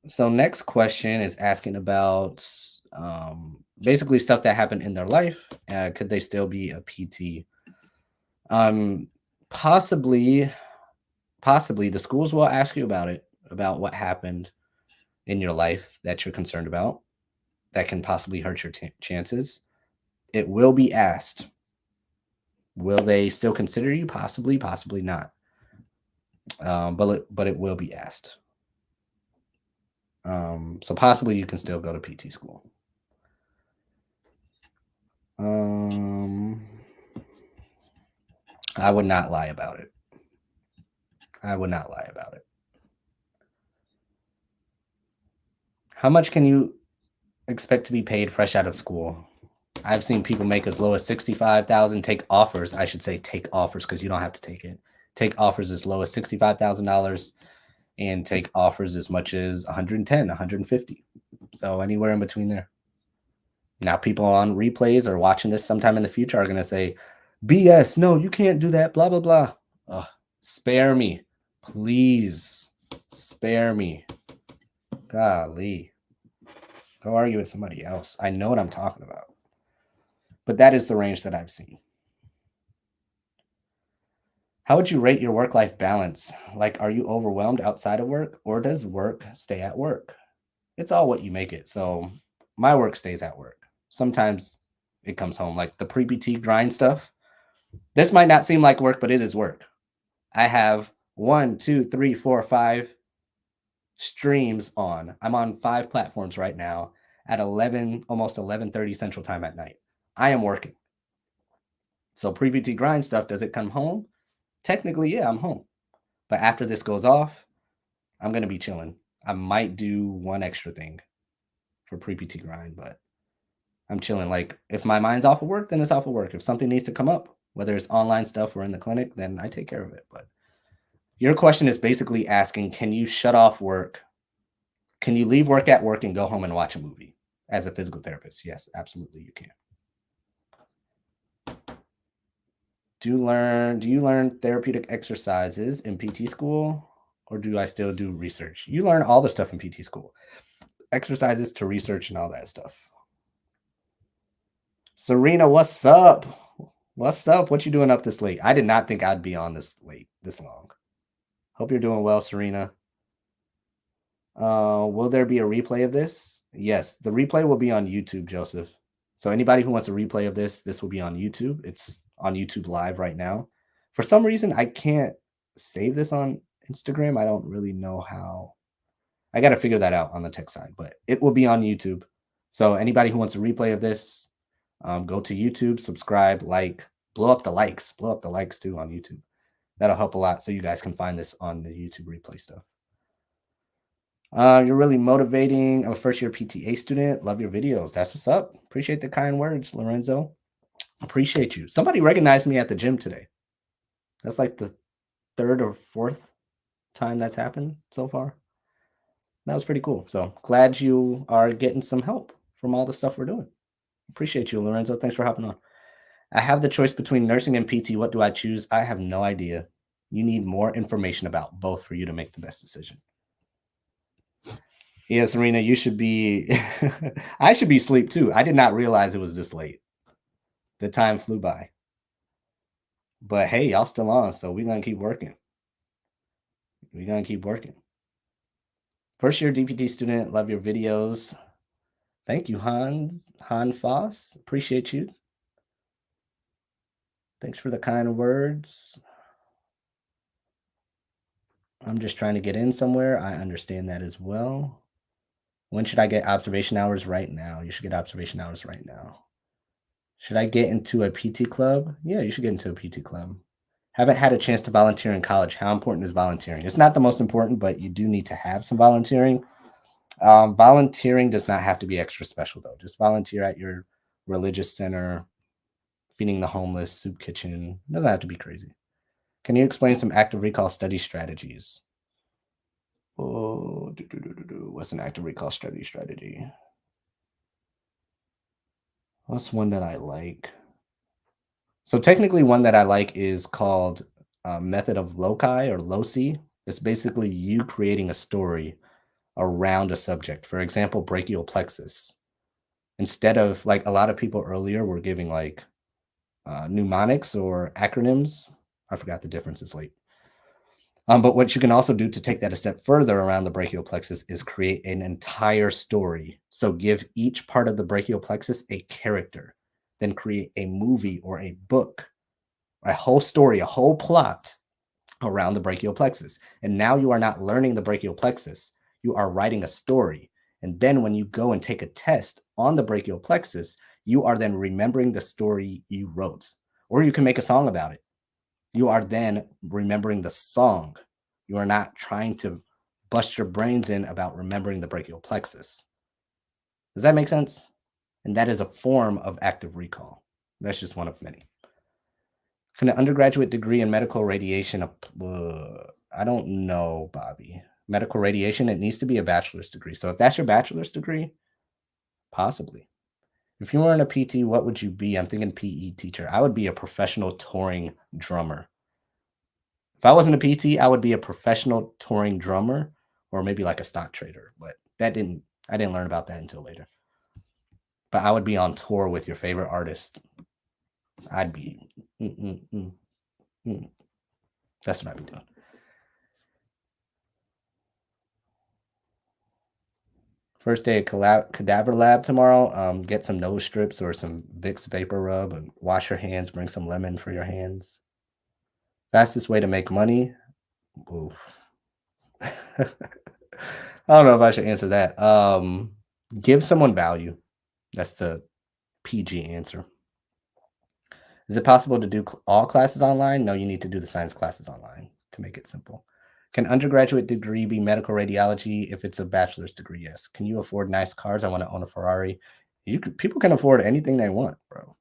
So next question is asking about basically stuff that happened in their life. Could they still be a PT? Possibly the schools will ask you about it, about what happened in your life that you're concerned about that can possibly hurt your chances. It will be asked. Will they still consider you? Possibly, possibly not. But it will be asked. So possibly you can still go to PT school. I would not lie about it. I would not lie about it. How much can you expect to be paid fresh out of school? I've seen people make as low as 65,000. Take offers. I should say take offers because you don't have to take it. Take offers as low as $65,000 and take offers as much as 110, 150. So anywhere in between there. Now people on replays or watching this sometime in the future are going to say, BS, no, you can't do that, blah, blah, blah. Ugh, spare me. Please spare me. Golly. Go argue with somebody else. I know what I'm talking about. But that is the range that I've seen. How would you rate your work-life balance? Like, are you overwhelmed outside of work, or does work stay at work? It's all what you make it. So my work stays at work. Sometimes it comes home, like the pre-PT grind stuff. This might not seem like work, but it is work. I have 1, 2, 3, 4, 5 streams on. I'm on 5 platforms right now at 11, almost 11:30 Central Time at night. I am working. So pre-PT grind stuff, does it come home? Technically, yeah, I'm home. But after this goes off, I'm going to be chilling. I might do one extra thing for pre-PT grind, but I'm chilling. Like, if my mind's off of work, then it's off of work. If something needs to come up, whether it's online stuff or in the clinic, then I take care of it. But your question is basically asking, can you shut off work? Can you leave work at work and go home and watch a movie as a physical therapist? Yes, absolutely you can. Do you learn therapeutic exercises in PT school, or do I still do research? You learn all the stuff in PT school. Exercises to research and all that stuff. Serena, what's up? What's up? What you doing up this late? I did not think I'd be on this late, this long. Hope you're doing well, Serena. Will there be a replay of this? Yes, the replay will be on YouTube, Joseph. So anybody who wants a replay of this will be on YouTube. It's on YouTube Live right now. For some reason, I can't save this on Instagram. I don't really know how. I got to figure that out on the tech side, but it will be on YouTube. So anybody who wants a replay of this, go to YouTube, subscribe, like, blow up the likes too on YouTube. That'll help a lot so you guys can find this on the YouTube replay stuff. You're really motivating. I'm a first-year PTA student. Love your videos. That's what's up. Appreciate the kind words, Lorenzo. Appreciate you. Somebody recognized me at the gym today. That's like the 3rd or 4th time that's happened so far. That was pretty cool. So glad you are getting some help from all the stuff we're doing. Appreciate you, Lorenzo. Thanks for hopping on. I have the choice between nursing and PT. What do I choose? I have no idea. You need more information about both for you to make the best decision. Yeah, Serena, you should be, I should be asleep too. I did not realize it was this late. The time flew by. But hey, y'all still on, so we're going to keep working. We're going to keep working. First year DPT student, love your videos. Thank you, Han Foss. Appreciate you. Thanks for the kind words. I'm just trying to get in somewhere. I understand that as well. When should I get observation hours? Right now. You should get observation hours right now. Should I get into a PT club? Yeah, you should get into a PT club. Haven't had a chance to volunteer in college. How important is volunteering? It's not the most important, but you do need to have some volunteering. Volunteering does not have to be extra special, though. Just volunteer at your religious center, feeding the homeless, soup kitchen. It doesn't have to be crazy. Can you explain some active recall study strategies? Oh, what's an active recall study strategy? What's one that I like? So technically one that I like is called method of loci or loci. It's basically you creating a story around a subject. For example, brachial plexus. Instead of, like, a lot of people earlier were giving like mnemonics or acronyms. I forgot the difference, it's late. But what you can also do to take that a step further around the brachial plexus is create an entire story. So give each part of the brachial plexus a character. then create a movie or a book, a whole story, a whole plot around the brachial plexus. And now you are not learning the brachial plexus, you are writing a story. And then when you go and take a test on the brachial plexus, you are then remembering the story you wrote, or you can make a song about it. You are then remembering the song. You are not trying to bust your brains in about remembering the brachial plexus. Does that make sense? And that is a form of active recall. That's just one of many. Can an undergraduate degree in medical radiation, I don't know, Bobby. Medical radiation, it needs to be a bachelor's degree. So if that's your bachelor's degree, possibly. If you weren't a PT, what would you be? I'm thinking PE teacher. I would be a professional touring drummer. If I wasn't a PT, I would be a professional touring drummer or maybe like a stock trader. But I didn't learn about that until later. But I would be on tour with your favorite artist. I'd be. That's what I'd be doing. First day of cadaver lab tomorrow. Get some nose strips or some Vicks Vapor Rub and wash your hands. Bring some lemon for your hands. Fastest way to make money. Oof. I don't know if I should answer that. Give someone value. That's the PG answer. Is it possible to do all classes online? No, you need to do the science classes online to make it simple. Can undergraduate degree be medical radiology if it's a bachelor's degree? Yes. Can you afford nice cars? I want to own a Ferrari. People can afford anything they want, bro.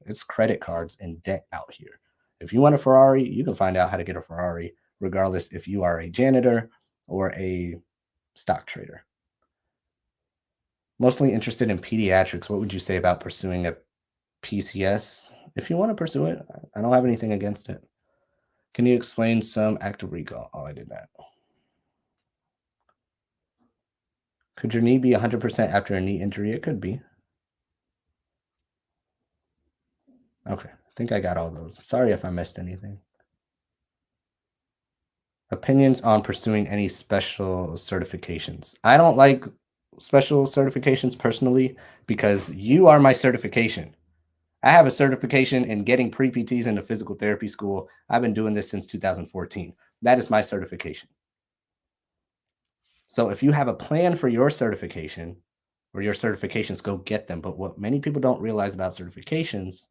It's credit cards and debt out here. If you want a Ferrari, you can find out how to get a Ferrari, regardless if you are a janitor or a stock trader. Mostly interested in pediatrics. What would you say about pursuing a PCS? If you want to pursue it, I don't have anything against it. Can you explain some active recall? Oh, I did that. Could your knee be 100% after a knee injury? It could be. Okay, I think I got all those. Sorry if I missed anything. Opinions on pursuing any special certifications. I don't like special certifications personally because you are my certification. I have a certification in getting pre-PTs into physical therapy school. I've been doing this since 2014. That is my certification. So if you have a plan for your certification or your certifications, go get them. But what many people don't realize about certifications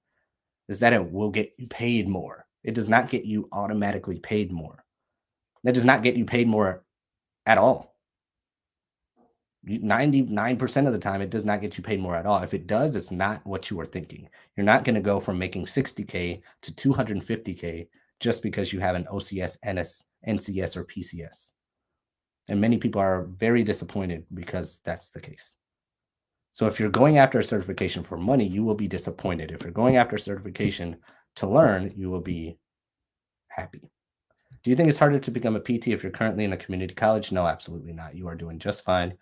is that it will get you paid more. It does not get you automatically paid more. That does not get you paid more at all. 99% of the time, it does not get you paid more at all. If it does, it's not what you were thinking. You're not going to go from making $60K to $250K just because you have an OCS, NCS, or PCS. And many people are very disappointed because that's the case. So if you're going after a certification for money, you will be disappointed. If you're going after a certification to learn, you will be happy. Do you think it's harder to become a PT if you're currently in a community college? No, absolutely not. You are doing just fine.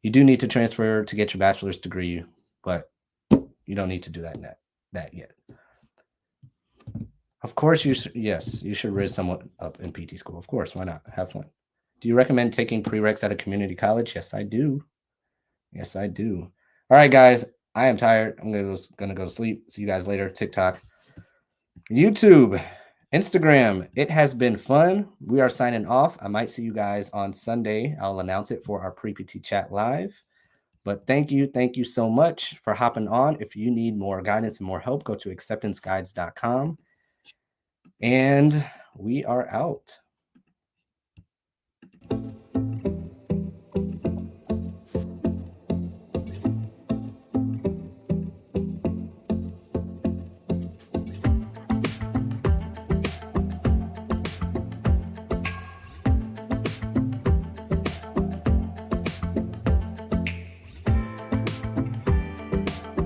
You do need to transfer to get your bachelor's degree, but you don't need to do that yet. Of course, you should raise someone up in PT school. Of course, why not? Have fun. Do you recommend taking prereqs at a community college? Yes, I do. Yes, I do. All right, guys, I am tired. I'm gonna go to sleep. See you guys later. TikTok, YouTube, Instagram. It has been fun. We are signing off. I might see you guys on Sunday. I'll announce it for our pre-PT chat live. But thank you so much for hopping on. If you need more guidance and more help, go to acceptanceguides.com. And we are out.